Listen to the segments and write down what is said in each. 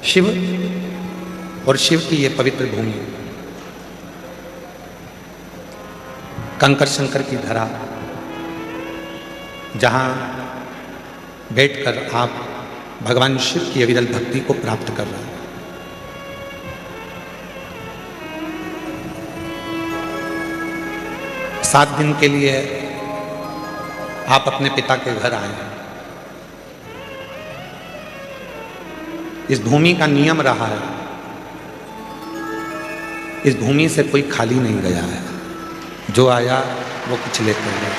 शिव और शिव की ये पवित्र भूमि, कंकर शंकर की धरा, जहाँ बैठकर आप भगवान शिव की अविरल भक्ति को प्राप्त कर रहे हैं। सात दिन के लिए आप अपने पिता के घर आए हैं। इस भूमि का नियम रहा है, इस भूमि से कोई खाली नहीं गया है, जो आया वो कुछ लेकर गया।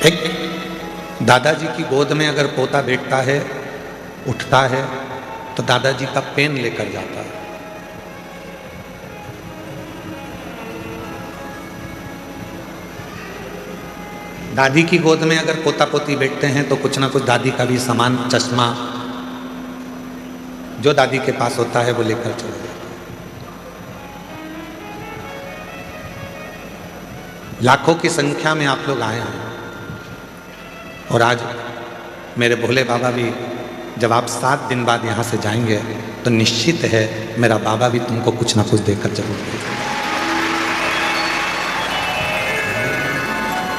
एक दादाजी की गोद में अगर पोता बैठता है, उठता है, तो दादाजी का पेन लेकर जाता है। दादी की गोद में अगर पोता पोती बैठते हैं तो कुछ ना कुछ दादी का भी सामान, चश्मा जो दादी के पास होता है वो लेकर चले जाते। लाखों की संख्या में आप लोग आए हैं और आज मेरे भोले बाबा भी, जब आप 7 दिन बाद यहाँ से जाएंगे तो निश्चित है मेरा बाबा भी तुमको कुछ ना कुछ देकर जरूर देगा।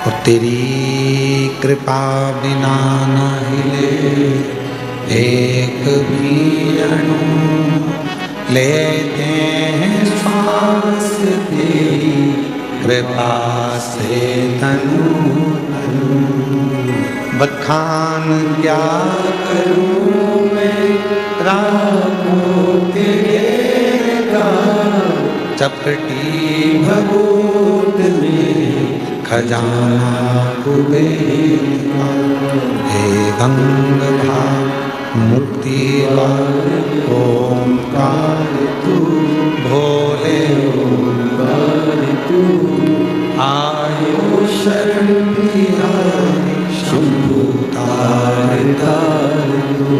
और तेरी कृपा बिना न हिले एक भी अणु, लेते हैं श्वास तेरी कृपा से तनु तनु। बखान क्या करूं मैं रामों तेरे का, चपटी भगोत में खजाना कुबेर का। हे गंगा मुक्ति ओंकार तू, भोले ओंकार तू, आयो शरण शंभु तार तार तू।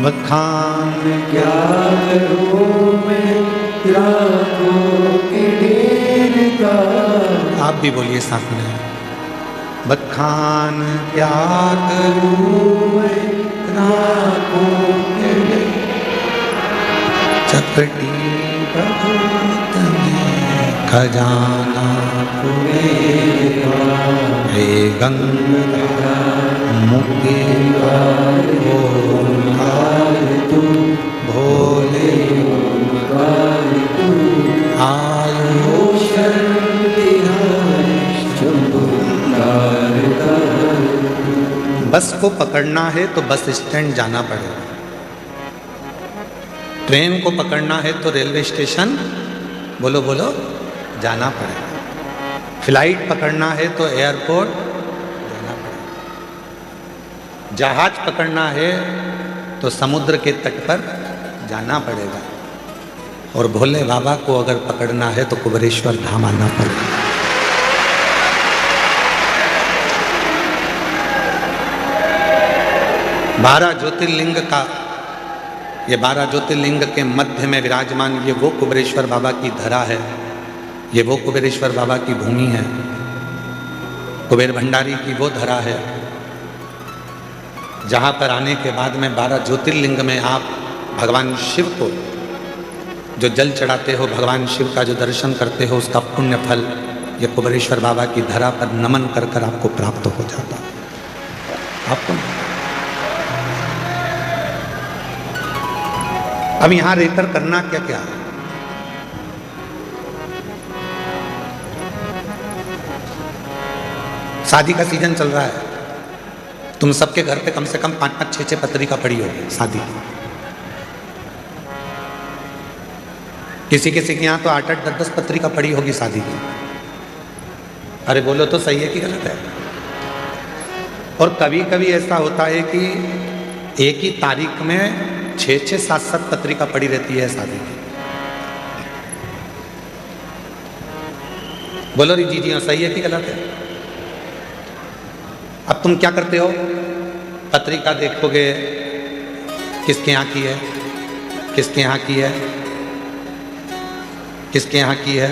बखान क्या करूं मैं राखों के ढेर का। आप भी बोलिए साथ में। बखान क्या करूं मैं राखों के ढेर, चपटी भगवत में खजाना कुबेर का। हे गंगा मुक्ति ओंकार तू, भोले ओंकार तू, आयो शरण शंभु तार तार। बस को पकड़ना है तो बस स्टैंड जाना पड़ेगा, ट्रेन को पकड़ना है तो रेलवे स्टेशन बोलो बोलो जाना पड़ेगा, फ्लाइट पकड़ना है तो एयरपोर्ट जाना पड़ेगा, जहाज पकड़ना है तो समुद्र के तट पर जाना पड़ेगा, और भोले बाबा को अगर पकड़ना है तो कुबेरेश्वर धाम आना पड़ेगा। बारह ज्योतिर्लिंग का, ये 12 ज्योतिर्लिंग के मध्य में विराजमान ये वो कुबेरेश्वर बाबा की धरा है, ये वो कुबेरेश्वर बाबा की भूमि है, कुबेर भंडारी की वो धरा है, जहाँ पर आने के बाद में 12 ज्योतिर्लिंग में आप भगवान शिव को जो जल चढ़ाते हो, भगवान शिव का जो दर्शन करते हो, उसका पुण्य फल ये कुबेरेश्वर बाबा की धरा पर नमन कर कर आपको प्राप्त हो जाता है। आपको अब यहाँ रहकर करना क्या क्या है? शादी का सीजन चल रहा है, तुम सबके घर पे कम से कम 5-5, 6-6 पत्रिका पड़ी होगी शादी की। किसी किसी के यहाँ तो 8-8, 10-10 पत्रिका पड़ी होगी शादी की। अरे बोलो तो सही है कि गलत है? और कभी कभी ऐसा होता है कि एक ही तारीख में 6-6, 7-7 पत्रिका पड़ी रहती है शादी की। बोलो री जी हाँ, सही है कि गलत है? अब तुम क्या करते हो? पत्रिका देखोगे किसके यहाँ की है, किसके यहाँ की है, किसके यहाँ की है,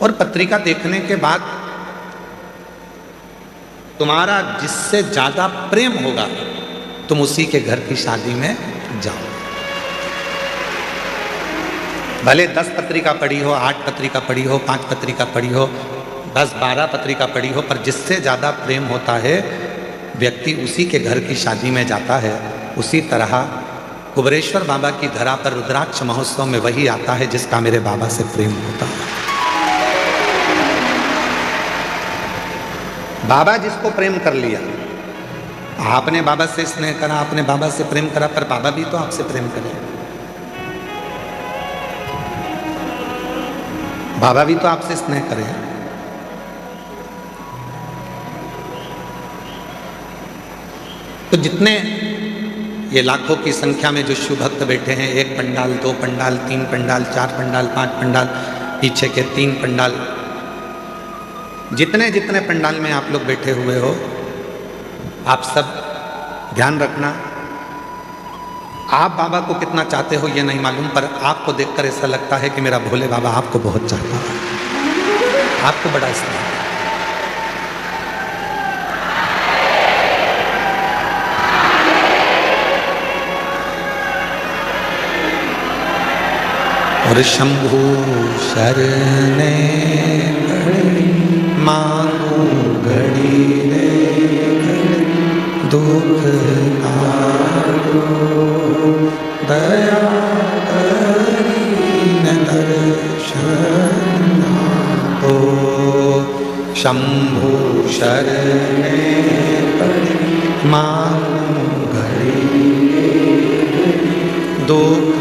और पत्रिका देखने के बाद तुम्हारा जिससे ज्यादा प्रेम होगा तुम उसी के घर की शादी में जाओ। भले 10 पत्रिका पढ़ी हो, 8 पत्रिका पढ़ी हो, 5 पत्रिका पढ़ी हो, 10, 12 पत्रिका पढ़ी हो, पर जिससे ज्यादा प्रेम होता है व्यक्ति उसी के घर की शादी में जाता है। उसी तरह कुबेरेश्वर बाबा की धरा पर रुद्राक्ष महोत्सव में वही आता है जिसका मेरे बाबा से प्रेम होता है। बाबा जिसको प्रेम कर लिया, आपने बाबा से स्नेह करा, आपने बाबा से प्रेम करा, पर बाबा भी तो आपसे प्रेम करे, बाबा भी तो आपसे स्नेह करे। तो जितने ये लाखों की संख्या में जो शिव भक्त बैठे हैं, 1 पंडाल, 2 पंडाल, 3 पंडाल, 4 पंडाल, 5 पंडाल, पीछे के 3 पंडाल, जितने जितने पंडाल में आप लोग बैठे हुए हो, आप सब ध्यान रखना, आप बाबा को कितना चाहते हो ये नहीं मालूम, पर आपको देखकर ऐसा लगता है कि मेरा भोले बाबा आपको बहुत चाहता है, आपको बड़ा स्नेह है। और शंभु शरणे मांगू घड़ी रे दुख काटो, दया करीन दर्शन को। शंभु शरणे मांगू घड़ी दुख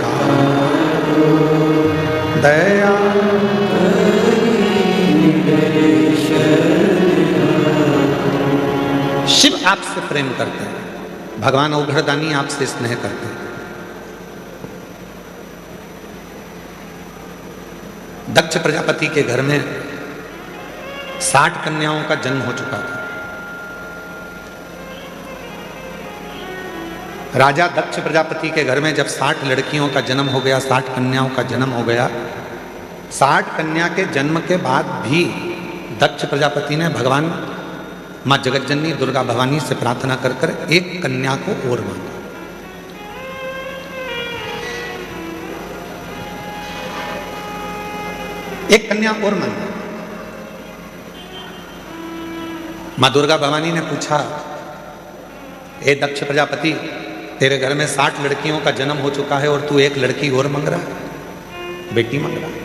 काटो, दया शिव आपसे प्रेम करते हैं, भगवान औघड़दानी आपसे स्नेह करते हैं। दक्ष प्रजापति के घर में 60 कन्याओं का जन्म हो चुका था। राजा दक्ष प्रजापति के घर में जब 60 लड़कियों का जन्म हो गया, 60 कन्याओं का जन्म हो गया, 60 कन्या के जन्म के बाद भी दक्ष प्रजापति ने भगवान माँ जगतजननी दुर्गा भवानी से प्रार्थना कर कर एक कन्या को और मांगा। एक कन्या और मांगी। माँ दुर्गा भवानी ने पूछा, ए दक्ष प्रजापति, तेरे घर में 60 लड़कियों का जन्म हो चुका है और तू एक लड़की और मांग रहा है, बेटी मांग रहा है।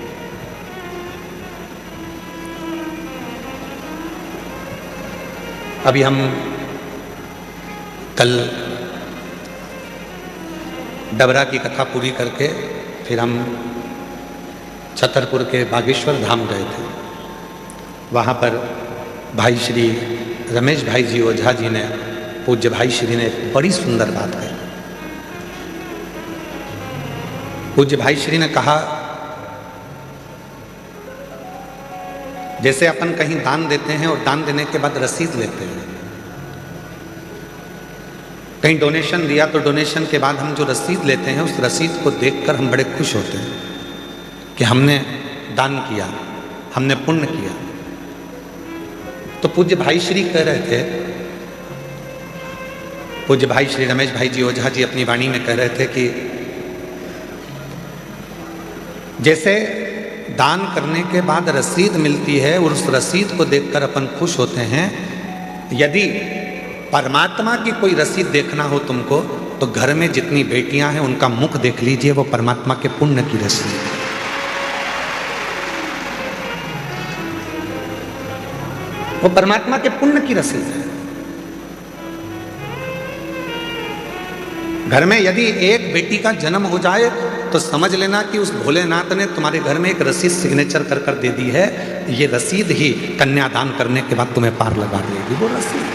अभी हम कल डबरा की कथा पूरी करके फिर हम छतरपुर के बागेश्वर धाम गए थे। वहाँ पर भाई श्री रमेश भाई जी ओझा जी ने, पूज्य भाई श्री ने बड़ी सुंदर बात कही। पूज्य भाई श्री ने कहा, जैसे अपन कहीं दान देते हैं और दान देने के बाद रसीद लेते हैं, कहीं डोनेशन दिया तो डोनेशन के बाद हम जो रसीद लेते हैं उस रसीद को देखकर हम बड़े खुश होते हैं कि हमने दान किया, हमने पुण्य किया। तो पूज्य भाई श्री कह रहे थे, पूज्य भाई श्री रमेश भाई जी ओझा जी अपनी वाणी में कह रहे थे कि जैसे दान करने के बाद रसीद मिलती है और उस रसीद को देखकर अपन खुश होते हैं, यदि परमात्मा की कोई रसीद देखना हो तुमको तो घर में जितनी बेटियां हैं उनका मुख देख लीजिए, वो परमात्मा के पुण्य की रसीद है। वो परमात्मा के पुण्य की रसीद है। घर में यदि एक बेटी का जन्म हो जाए तो समझ लेना कि उस भोलेनाथ ने तुम्हारे घर में एक रसीद सिग्नेचर कर कर दे दी है। ये रसीद ही कन्यादान करने के बाद तुम्हें पार लगा देगी, वो रसीद।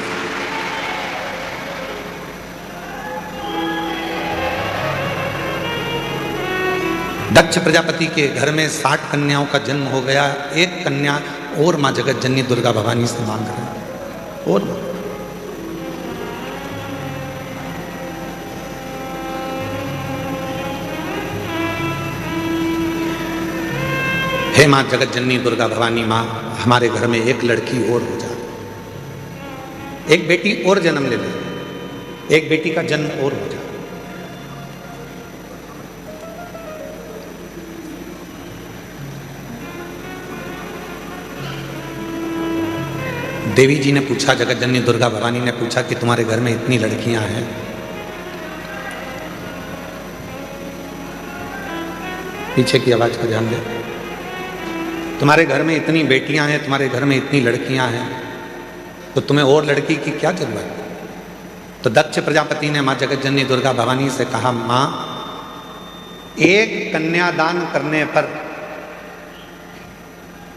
दक्ष प्रजापति के घर में 60 कन्याओं का जन्म हो गया, एक कन्या और माँ जगत जननी दुर्गा भवानी से मांग रहे और हे माँ जगत जननी दुर्गा भवानी माँ, हमारे घर में एक लड़की और हो जाए, एक बेटी और जन्म ले ले, एक बेटी का जन्म और हो जाए। देवी जी ने पूछा, जगत जननी दुर्गा भवानी ने पूछा कि तुम्हारे घर में इतनी लड़कियां हैं, पीछे की आवाज का ध्यान दे, तुम्हारे घर में इतनी बेटियां हैं, तुम्हारे घर में इतनी लड़कियां हैं, तो तुम्हें और लड़की की क्या जरूरत है? तो दक्ष प्रजापति ने मां जगत जननी दुर्गा भवानी से कहा, मां एक कन्यादान करने पर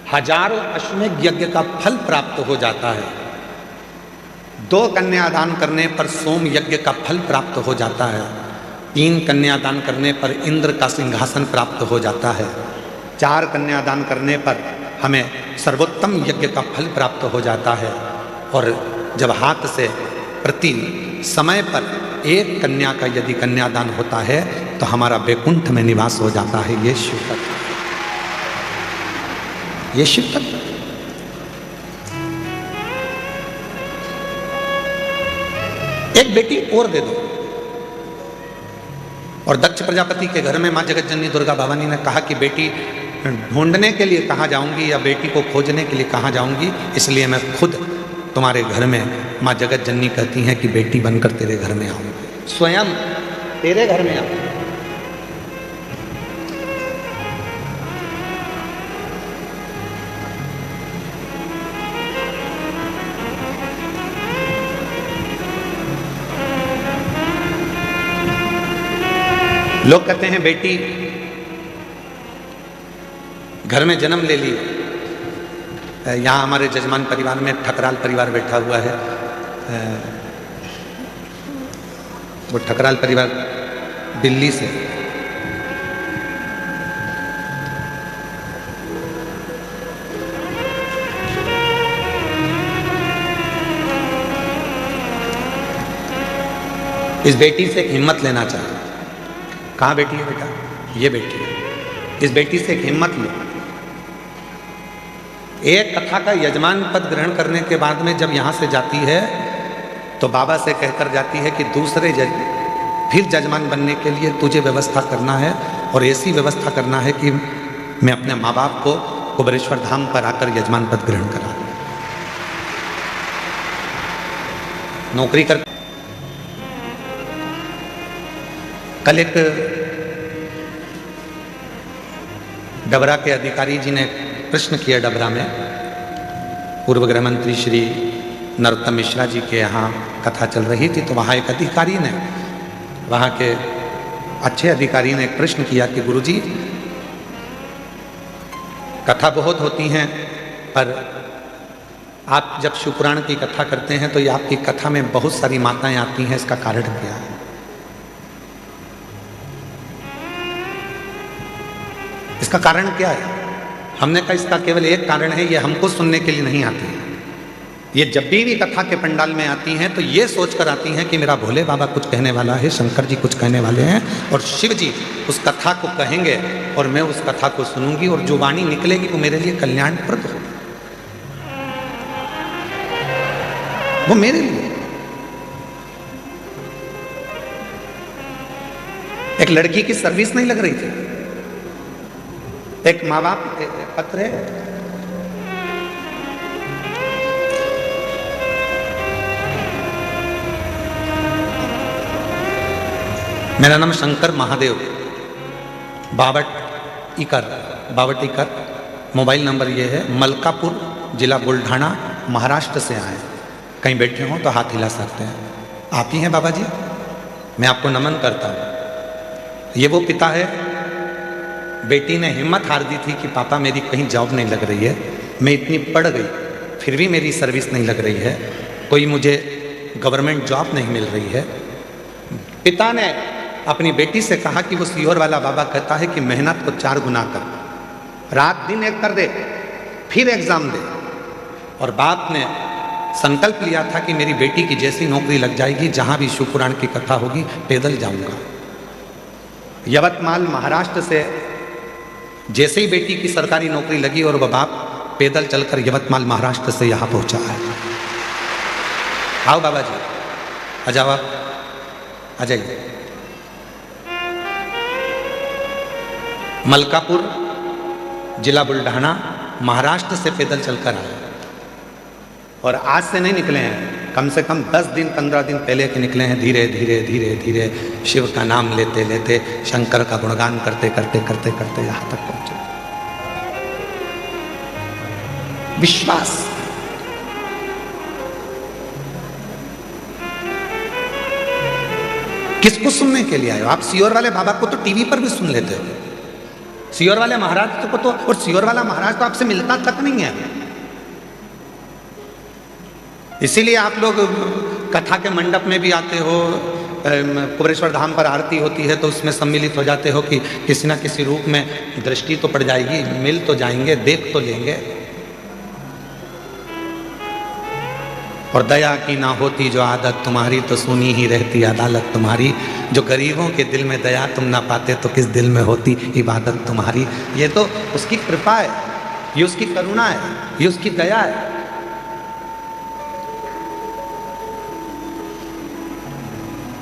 हजारों अश्वमेध यज्ञ का फल प्राप्त हो जाता है, 2 कन्यादान करने पर सोम यज्ञ का फल प्राप्त हो जाता है, 3 कन्यादान करने पर इंद्र का सिंहासन प्राप्त हो जाता है, 4 कन्यादान करने पर हमें सर्वोत्तम यज्ञ का फल प्राप्त हो जाता है, और जब हाथ से प्रति समय पर 1 कन्या का यदि कन्यादान होता है तो हमारा वैकुंठ में निवास हो जाता है। ये शिव तत्व, ये शिव तत्व। एक बेटी और दे दो। और दक्ष प्रजापति के घर में मां जगत जननी दुर्गा भवानी ने कहा कि बेटी ढूंढने के लिए कहाँ जाऊंगी या बेटी को खोजने के लिए कहाँ जाऊंगी, इसलिए मैं खुद तुम्हारे घर में, मां जगत जननी कहती हैं कि बेटी बनकर तेरे घर में आऊंगी, स्वयं तेरे घर में आऊंगी। लोग कहते हैं बेटी घर में जन्म ले ली। यहाँ हमारे जजमान परिवार में ठकराल परिवार बैठा हुआ है, वो ठकराल परिवार दिल्ली से, इस बेटी से एक हिम्मत लेना चाहिए। कहाँ बेटी है बेटा? ये बेटी है। इस बेटी से एक हिम्मत लो। एक कथा का यजमान पद ग्रहण करने के बाद में जब यहाँ से जाती है तो बाबा से कहकर जाती है कि दूसरे फिर जजमान बनने के लिए तुझे व्यवस्था करना है, और ऐसी व्यवस्था करना है कि मैं अपने माँ बाप को कुबेरेश्वर धाम पर आकर यजमान पद ग्रहण करा। नौकरी कर, कल एक डबरा के अधिकारी जी ने प्रश्न किया, डबरा में पूर्व गृह मंत्री श्री नरोत्तम मिश्रा जी के यहाँ कथा चल रही थी, तो वहाँ एक अधिकारी ने, वहाँ के अच्छे अधिकारी ने एक प्रश्न किया कि गुरुजी कथा बहुत होती हैं, पर आप जब शिवपुराण की कथा करते हैं तो ये आपकी कथा में बहुत सारी माताएं आती हैं, इसका कारण क्या है? इसका कारण क्या है? हमने कहा इसका केवल एक कारण है, ये हमको सुनने के लिए नहीं आती। ये जब भी कथा के पंडाल में आती हैं तो ये सोचकर आती हैं कि मेरा भोले बाबा कुछ कहने वाला है, शंकर जी कुछ कहने वाले हैं, और शिव जी उस कथा को कहेंगे और मैं उस कथा को सुनूंगी, और जो वाणी निकलेगी वो मेरे लिए कल्याणप्रद होगी, वो मेरे लिए। एक लड़की की सर्विस नहीं लग रही थी, एक माँ बाप पत्र है, मेरा नाम शंकर महादेव, बावट इकर, मोबाइल नंबर ये है, मलकापुर जिला बुल्ढाना महाराष्ट्र से आए। कहीं बैठे हों तो हाथ हिला सकते हैं। आप ही हैं बाबा जी? मैं आपको नमन करता हूँ। ये वो पिता है, बेटी ने हिम्मत हार दी थी कि पापा मेरी कहीं जॉब नहीं लग रही है, मैं इतनी पढ़ गई फिर भी मेरी सर्विस नहीं लग रही है, कोई मुझे गवर्नमेंट जॉब नहीं मिल रही है। पिता ने अपनी बेटी से कहा कि वो सीहोर वाला बाबा कहता है कि मेहनत को 4 गुना कर, रात दिन एक कर दे, फिर एग्जाम दे। और बाप ने संकल्प लिया था कि मेरी बेटी की जैसी नौकरी लग जाएगी, जहां भी शिवपुराण की कथा होगी पैदल जाऊंगा। यवतमाल महाराष्ट्र से जैसे ही बेटी की सरकारी नौकरी लगी और वह बाप पैदल चलकर यवतमाल महाराष्ट्र से यहाँ पहुँचा है। आओ बाबा जी, आ जाओ, आप आ जाइए। मलकापुर, जिला बुल्ढाना, महाराष्ट्र से पैदल चलकर आए और आज से नहीं निकले हैं, कम से कम 10 दिन 15 दिन पहले के निकले हैं। धीरे धीरे धीरे धीरे शिव का नाम लेते लेते, शंकर का गुणगान करते करते करते करते यहाँ तक पहुँचे। विश्वास, किसको सुनने के लिए आए हो आप? सियोर वाले बाबा को तो टीवी पर भी सुन लेते हो, सियोर वाले महाराज को तो, और सियोर वाला महाराज तो आपसे मिलता तक नहीं है। इसीलिए आप लोग कथा के मंडप में भी आते हो, कुबेरेश्वर धाम पर आरती होती है तो उसमें सम्मिलित हो जाते हो कि किसी न किसी रूप में दृष्टि तो पड़ जाएगी, मिल तो जाएंगे, देख तो लेंगे। और दया की ना होती जो आदत तुम्हारी, तो सुनी ही रहती अदालत तुम्हारी। जो गरीबों के दिल में दया तुम ना पाते, तो किस दिल में होती इबादत तुम्हारी। ये तो उसकी कृपा है, ये उसकी करुणा है, ये उसकी दया है।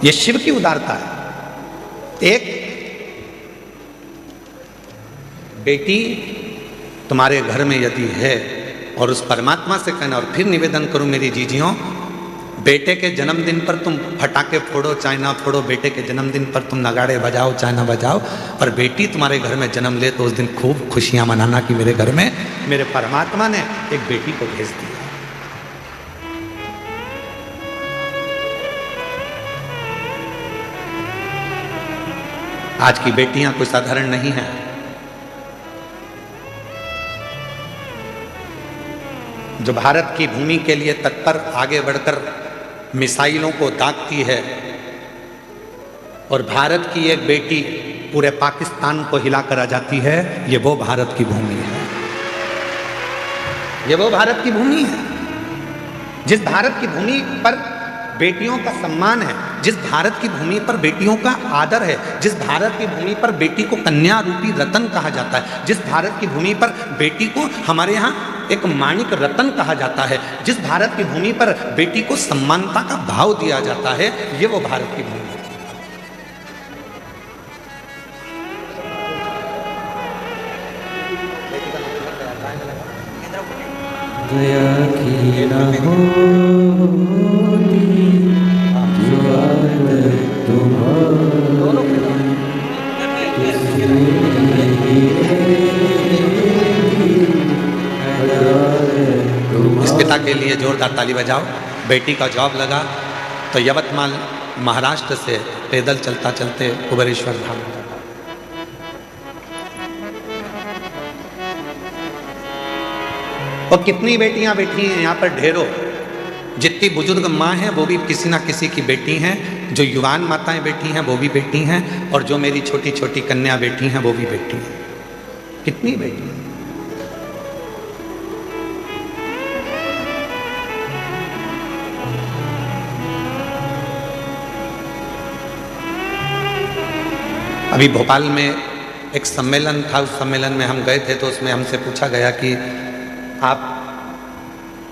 ये शिव की उदारता है। एक बेटी तुम्हारे घर में यदि है, और उस परमात्मा से कहना, और फिर निवेदन करूं मेरी जीजियों, बेटे के जन्मदिन पर तुम फटाके फोड़ो चाहे ना फोड़ो, बेटे के जन्मदिन पर तुम नगाड़े बजाओ चाहे ना बजाओ, पर बेटी तुम्हारे घर में जन्म ले तो उस दिन खूब खुशियां मनाना कि मेरे घर में मेरे परमात्मा ने एक बेटी को भेज दिया। आज की बेटियां कोई साधारण नहीं है। जो भारत की भूमि के लिए तत्पर आगे बढ़कर मिसाइलों को दागती है, और भारत की एक बेटी पूरे पाकिस्तान को हिलाकर आ जाती है, ये वो भारत की भूमि है। ये वो भारत की भूमि है जिस भारत की भूमि पर बेटियों का सम्मान है, जिस भारत की भूमि पर बेटियों का आदर है, जिस भारत की भूमि पर बेटी को कन्या रूपी रतन कहा जाता है, जिस भारत की भूमि पर बेटी को हमारे यहाँ एक माणिक रतन कहा जाता है, जिस भारत की भूमि पर बेटी को सम्मानता का भाव दिया जाता है, ये वो भारत की भूमि है। दया की ना होती जो आदत तुम्हारी, इस पिता के लिए जोरदार ताली बजाओ। बेटी का जॉब लगा तो यवतमाल महाराष्ट्र से पैदल चलता चलते कुबेरेश्वर धाम। और कितनी बेटियां बैठी हैं यहाँ पर, ढेरों। जितनी बुजुर्ग माँ हैं वो भी किसी ना किसी की बेटी हैं, जो युवान माताएं बैठी हैं वो भी बेटी हैं, और जो मेरी छोटी छोटी कन्या बैठी हैं वो भी बेटी हैं। कितनी बेटी हैं। अभी भोपाल में एक सम्मेलन था, उस सम्मेलन में हम गए थे तो उसमें हमसे पूछा गया कि आप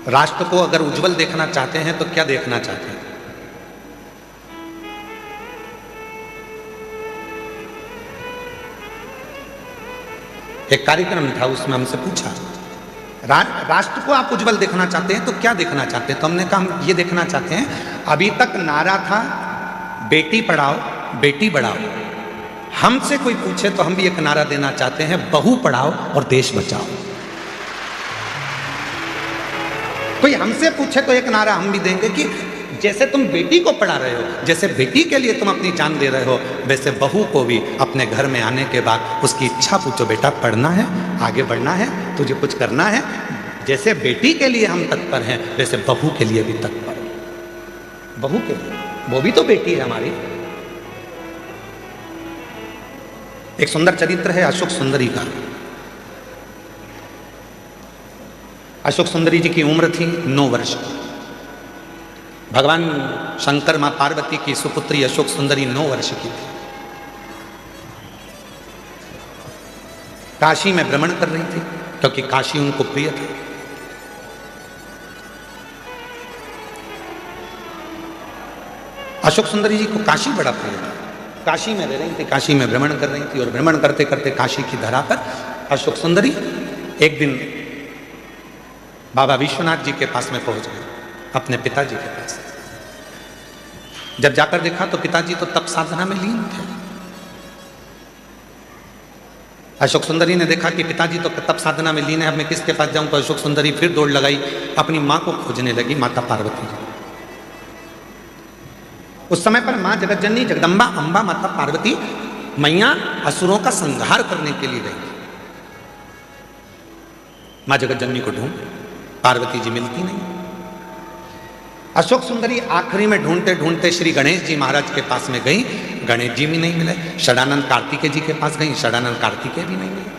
राष्ट्र को अगर उज्जवल देखना चाहते हैं तो क्या देखना चाहते हैं। एक कार्यक्रम था, उसमें हमसे पूछा राष्ट्र को आप उज्जवल देखना चाहते हैं तो क्या देखना चाहते हैं। तो हमने कहा हम ये देखना चाहते हैं, अभी तक नारा था बेटी पढ़ाओ बेटी बढ़ाओ, हमसे कोई पूछे तो हम भी एक नारा देना चाहते हैं, बहू पढ़ाओ और देश बचाओ। कोई हमसे पूछे तो एक नारा हम भी देंगे कि जैसे तुम बेटी को पढ़ा रहे हो, जैसे बेटी के लिए तुम अपनी जान दे रहे हो, वैसे बहू को भी अपने घर में आने के बाद उसकी इच्छा पूछो, बेटा पढ़ना है, आगे बढ़ना है, तुझे कुछ करना है। जैसे बेटी के लिए हम तत्पर हैं, वैसे बहू के लिए भी तत्पर। बहू के लिए, वो भी तो बेटी है हमारी। एक सुंदर चरित्र है अशोक सुंदरी का। अशोक सुंदरी जी की उम्र थी 9 वर्ष। भगवान शंकर मां पार्वती की सुपुत्री अशोक सुंदरी 9 वर्ष की थी। काशी में भ्रमण कर रही थी, क्योंकि काशी उनको प्रिय था। अशोक सुंदरी जी को काशी बड़ा प्रिय था। काशी में रह रही थी, काशी में भ्रमण कर रही थी, और भ्रमण करते करते काशी की धरा पर अशोक सुंदरी एक दिन बाबा विश्वनाथ जी के पास में पहुंच गए, अपने पिताजी के पास। जब जाकर देखा तो पिताजी तो तप साधना में लीन थे। अशोक सुंदरी ने देखा कि पिताजी तो तप साधना में लीन है, अब मैं किसके पास जाऊं? तो अशोक सुंदरी फिर दौड़ लगाई, अपनी मां को खोजने लगी, माता पार्वती जी। उस समय पर मां जगतजननी जगदम्बा अंबा माता पार्वती मैया असुरों का संहार करने के लिए गई। मां जगतजननी को ढूंढ, पार्वती जी मिलती नहीं। अशोक सुंदरी आखिरी में ढूंढते ढूंढते श्री गणेश जी महाराज के पास में गई, गणेश जी भी नहीं मिले। षडानंद कार्तिकेय जी के पास गई, षडानंद कार्तिकेय भी नहीं मिले।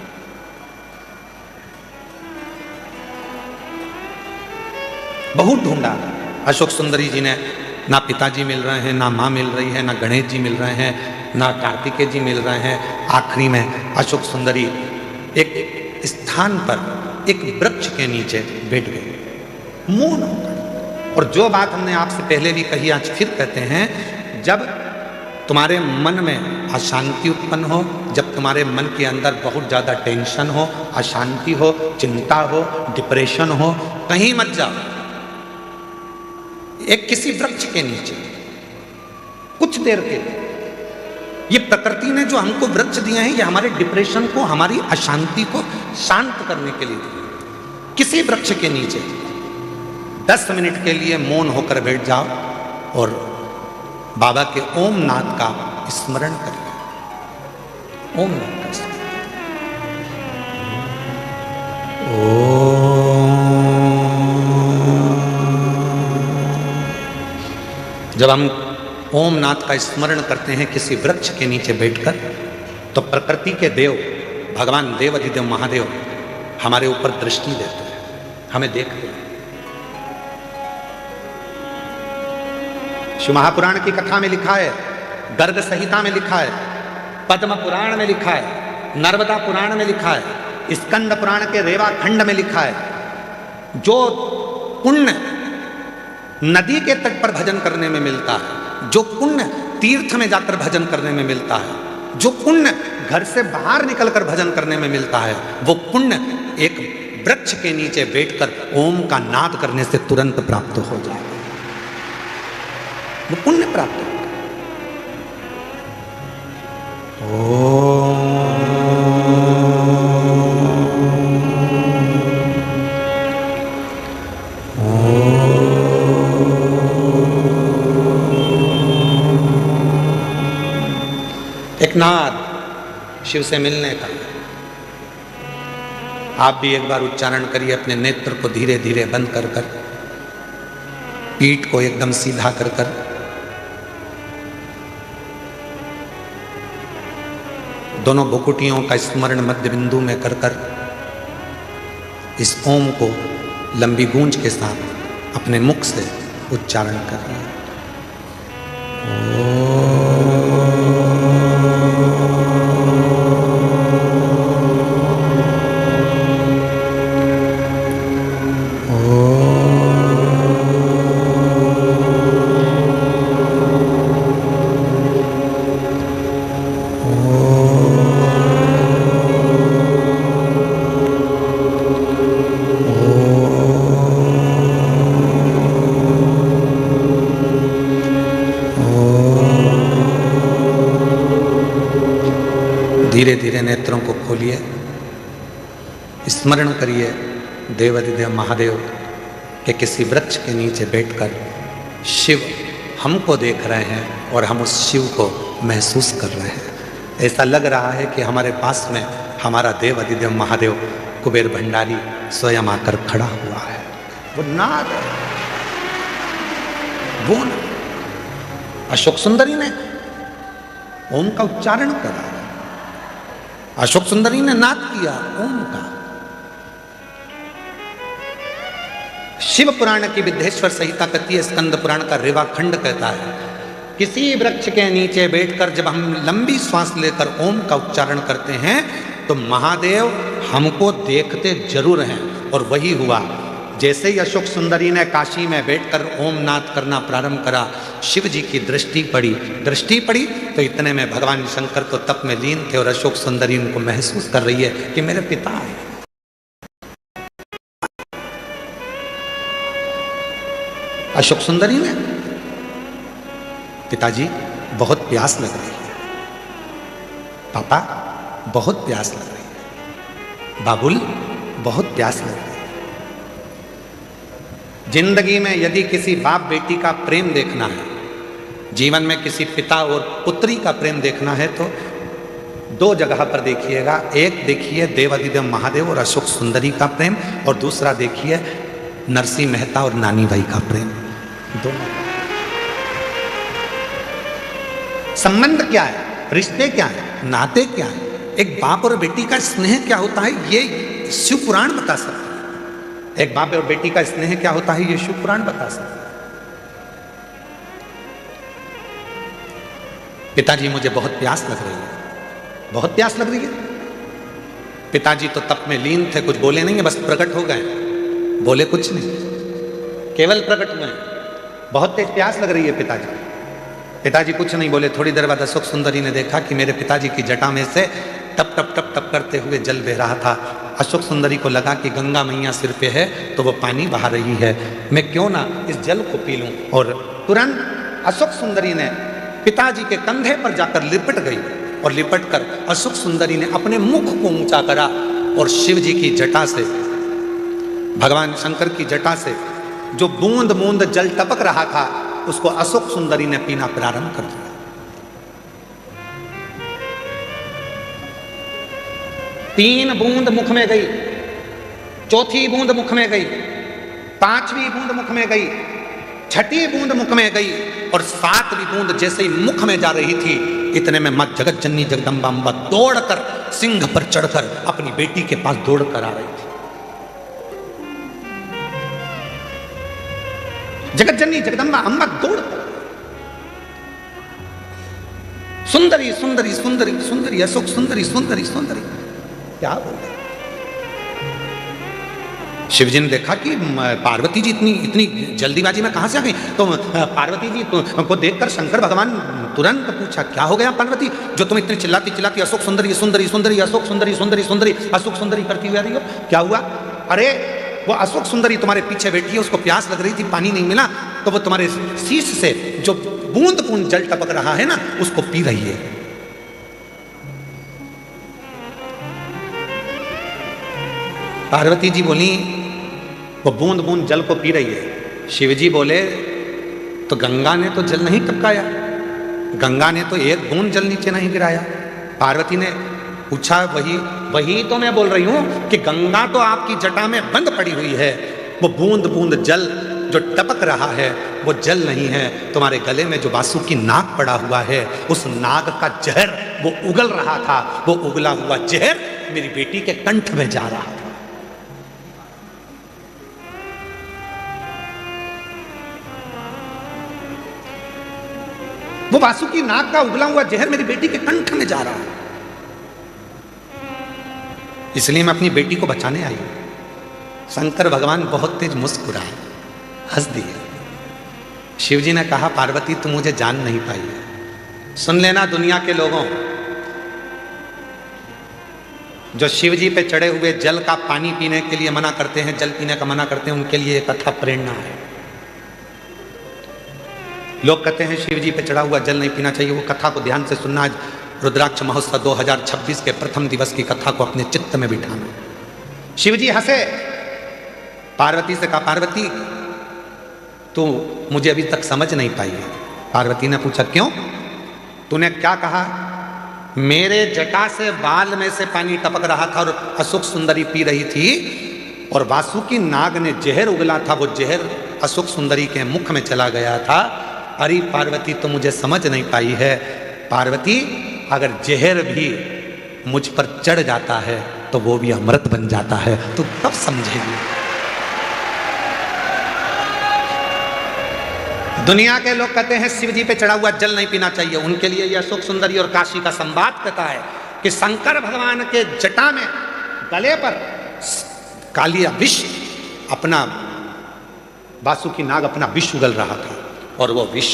बहुत ढूंढा अशोक सुंदरी जी ने, ना पिताजी मिल रहे हैं, ना मां मिल रही है, ना गणेश जी मिल रहे हैं, ना कार्तिकेय जी मिल रहे हैं। आखिरी में अशोक सुंदरी एक स्थान पर एक वृक्ष के नीचे बैठ गई, मौन होकर। और जो बात हमने आपसे पहले भी कही, आज फिर कहते हैं, जब तुम्हारे मन में अशांति उत्पन्न हो, जब तुम्हारे मन के अंदर बहुत ज़्यादा टेंशन हो, अशांति हो, चिंता हो, डिप्रेशन हो, कहीं मत जाओ, एक किसी वृक्ष के नीचे कुछ देर के लिए। ये प्रकृति ने जो हमको वृक्ष दिए हैं, ये हमारे डिप्रेशन को, हमारी अशांति को शांत करने के लिए दिए। किसी वृक्ष के नीचे 10 मिनट के लिए मौन होकर बैठ जाओ और बाबा के ओम नाद का स्मरण करिए। ओम नाद का स्मरण। जब हम ओम नाद का स्मरण करते हैं किसी वृक्ष के नीचे बैठकर, तो प्रकृति के देव भगवान देवाधिदेव महादेव हमारे ऊपर दृष्टि देते हैं, हमें देखते हैं। शिव महापुराण की कथा में लिखा है, गर्ग संहिता में लिखा है, पद्म पुराण में लिखा है, नर्मदा पुराण में लिखा है, स्कंद पुराण के रेवा खंड में लिखा है, जो पुण्य नदी के तट पर भजन करने में मिलता है, जो पुण्य तीर्थ में जाकर भजन करने में मिलता है, जो पुण्य घर से बाहर निकलकर भजन करने में मिलता है, वो पुण्य एक वृक्ष के नीचे बैठकर ओम का नाद करने से तुरंत प्राप्त हो जाएगा। वो पुण्य प्राप्त होगा। एक नाद शिव से मिलने का। आप भी एक बार उच्चारण करिए, अपने नेत्र को धीरे धीरे बंद कर कर, पीठ को एकदम सीधा कर कर, दोनों भुकुटियों का स्मरण मध्य बिंदु में कर कर इस ओम को लंबी गूंज के साथ अपने मुख से उच्चारण करिए। धीरे धीरे नेत्रों को खोलिए, स्मरण करिए देवाधिदेव महादेव के किसी वृक्ष के नीचे बैठकर शिव हमको देख रहे हैं और हम उस शिव को महसूस कर रहे हैं। ऐसा लग रहा है कि हमारे पास में हमारा देवाधिदेव महादेव कुबेर भंडारी स्वयं आकर खड़ा हुआ है। वो नाद है, वो नाद। अशोक सुंदरी ने ओम का उच्चारण करा, अशोक सुंदरी ने नाद किया ओम का। शिव पुराण की विद्येश्वर संहिता कहती है, स्कंद पुराण का रेवा खंड कहता है, किसी वृक्ष के नीचे बैठकर जब हम लंबी श्वास लेकर ओम का उच्चारण करते हैं तो महादेव हमको देखते जरूर हैं। और वही हुआ, जैसे ही अशोक सुंदरी ने काशी में बैठकर ओम नाद करना प्रारंभ करा, शिव जी की दृष्टि पड़ी तो इतने में भगवान शंकर तो तप में लीन थे और अशोक सुंदरी उनको महसूस कर रही है कि मेरे पिता है। अशोक सुंदरी ने, पिताजी बहुत प्यास लग रही है, पापा बहुत प्यास लग रही है, बाबुल बहुत प्यास लग रही है। जिंदगी में यदि किसी बाप बेटी का प्रेम देखना है, जीवन में किसी पिता और पुत्री का प्रेम देखना है, तो दो जगह पर देखिएगा। एक देखिए देवाधिदेव महादेव और अशोक सुंदरी का प्रेम, और दूसरा देखिए नरसिंह मेहता और नानी भाई का प्रेम। दोनों संबंध क्या है, रिश्ते क्या है, नाते क्या है, एक बाप और बेटी का स्नेह क्या होता है, ये शिव पुराण बता सकता है। एक बाप और बेटी का स्नेह क्या होता है, ये शिव पुराण बता सकता है। पिताजी मुझे बहुत प्यास लग रही है, बहुत प्यास लग रही है। पिताजी तो तप में लीन थे, कुछ बोले नहीं है, बस प्रकट हो गए, बोले कुछ नहीं, केवल प्रकट हुए। बहुत तेज प्यास लग रही है पिताजी। पिताजी कुछ नहीं बोले। थोड़ी देर बाद अशोक सुंदरी ने देखा कि मेरे पिताजी की जटा में से टप टप टप टप करते हुए जल बह रहा था। अशोक सुंदरी को लगा कि गंगा मैया सिर पे है तो वो पानी बहा रही है, मैं क्यों ना इस जल को पी लूं। और तुरंत अशोक सुंदरी ने पिताजी के कंधे पर जाकर लिपट गई, और लिपट कर अशोक सुंदरी ने अपने मुख को ऊंचा करा और शिव जी की जटा से, भगवान शंकर की जटा से जो बूंद बूंद जल टपक रहा था, उसको अशोक सुंदरी ने पीना प्रारंभ कर दिया। तीन बूंद मुख में गई, चौथी बूंद मुख में गई, पांचवी बूंद मुख में गई, छठी बूंद मुख में गई, और सातवीं बूंद जैसे ही मुख में जा रही थी, इतने में मां जगत जननी जगदम्बा अम्बा दौड़कर सिंह पर चढ़कर अपनी बेटी के पास दौड़कर आ रही थी। जगत जननी जगदम्बा अम्बा दौड़कर, सुंदरी सुंदरी सुंदरी सुंदरी अशोक सुंदरी सुंदरी सुंदरी, क्या बोले। शिवजी ने देखा कि पार्वती जी इतनी जल्दीबाजी में कहां से आ गई। तो पार्वती जी को देखकर शंकर भगवान तुरंत पूछा, क्या हो गया पार्वती, जो तुम इतनी चिल्लाती चिल्लाती अशोक सुंदरी सुंदरी सुंदरी अशोक सुंदरी सुंदरी सुंदरी अशोक सुंदरी करती हुई आ रही हो, क्या हुआ। अरे वो अशोक सुंदरी तुम्हारे पीछे बैठी है, उसको प्यास लग रही थी, पानी नहीं मिला, तो वो तुम्हारे शीश से जो बूंद बूंद जल टपक रहा है ना, उसको पी रही है। पार्वती जी बोली, वो बूंद बूंद जल को पी रही है। शिवजी बोले, तो गंगा ने तो जल नहीं टपकाया, गंगा ने तो एक बूंद जल नीचे नहीं गिराया। पार्वती ने पूछा, वही तो मैं बोल रही हूं कि गंगा तो आपकी जटा में बंद पड़ी हुई है, वो बूंद बूंद जल जो टपक रहा है वो जल नहीं है, तुम्हारे गले में जो वासुकी नाग पड़ा हुआ है, उस नाग का जहर वो उगल रहा था, वो उगला हुआ जहर मेरी बेटी के कंठ में जा रहा था। वो वासुकी नाग का उगला हुआ जहर मेरी बेटी के कंठ में जा रहा है, इसलिए मैं अपनी बेटी को बचाने आई हूं। शंकर भगवान बहुत तेज मुस्कुराए, हंस दिए। शिवजी ने कहा, पार्वती तुम मुझे जान नहीं पाई है। सुन लेना दुनिया के लोगों, जो शिवजी पे चढ़े हुए जल का पानी पीने के लिए मना करते हैं, जल पीने का मना करते हैं, उनके लिए एक कथा प्रेरणा है। लोग कहते हैं शिवजी पे चढ़ा हुआ जल नहीं पीना चाहिए, वो कथा को ध्यान से सुनना। आज रुद्राक्ष महोत्सव 2026 के प्रथम दिवस की कथा को अपने चित्त में बिठाना। शिवजी हंसे, पार्वती से कहा, पार्वती तू मुझे अभी तक समझ नहीं पाई है। पार्वती ने पूछा, क्यों, तूने क्या कहा। मेरे जटा से बाल में से पानी टपक रहा था और अशोक सुंदरी पी रही थी, और वासुकी नाग ने जहर उगला था, वो जहर अशोक सुंदरी के मुख में चला गया था। अरे पार्वती तो मुझे समझ नहीं पाई है। पार्वती, अगर जहर भी मुझ पर चढ़ जाता है तो वो भी अमृत बन जाता है, तो कब समझेगी। दुनिया के लोग कहते हैं शिवजी पे चढ़ा हुआ जल नहीं पीना चाहिए, उनके लिए यह अशोक सुंदरी और काशी का संवाद कहता है कि शंकर भगवान के जटा में गले पर कालिया विष अपना वासुकी नाग अपना विष उगल रहा था और वो विष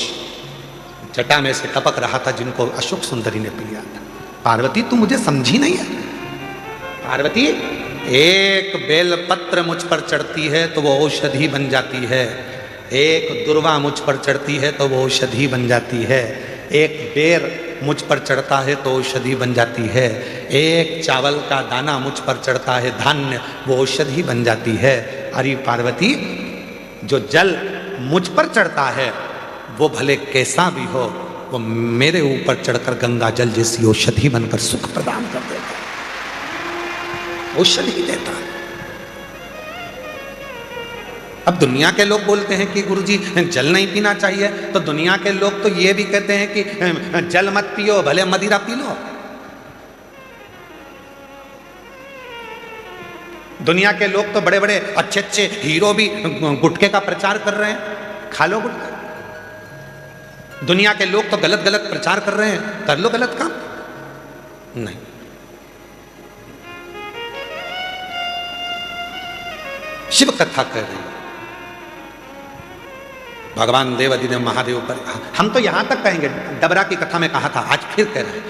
जटा में से टपक रहा था, जिनको अशोक सुंदरी ने पी लिया था। पार्वती तू मुझे समझी नहीं है। पार्वती, एक बेलपत्र मुझ पर चढ़ती है तो वो औषधि बन जाती है, एक दुर्वा मुझ पर चढ़ती है तो वो औषधि बन जाती है, एक बेर मुझ पर चढ़ता है तो औषधि बन जाती है, एक चावल का दाना मुझ पर चढ़ता है धान्य, वो औषधि बन जाती है। अरे पार्वती, जो जल मुझ पर चढ़ता है वो भले कैसा भी हो, वो मेरे ऊपर चढ़कर गंगा जल जैसी औषधि बनकर सुख प्रदान कर देता, औषधि देता है। अब दुनिया के लोग बोलते हैं कि गुरुजी जल नहीं पीना चाहिए, तो दुनिया के लोग तो ये भी कहते हैं कि जल मत पियो, भले मदिरा पी लो। दुनिया के लोग तो बड़े बड़े अच्छे अच्छे हीरो भी गुटखे का प्रचार कर रहे हैं, खा लो गुटखा। दुनिया के लोग तो गलत गलत प्रचार कर रहे हैं, कर लो गलत काम। नहीं, शिव कथा कर रही है, भगवान देव अधिदेव महादेव पर। हम तो यहां तक कहेंगे, डबरा की कथा में कहा था, आज फिर कह रहे हैं,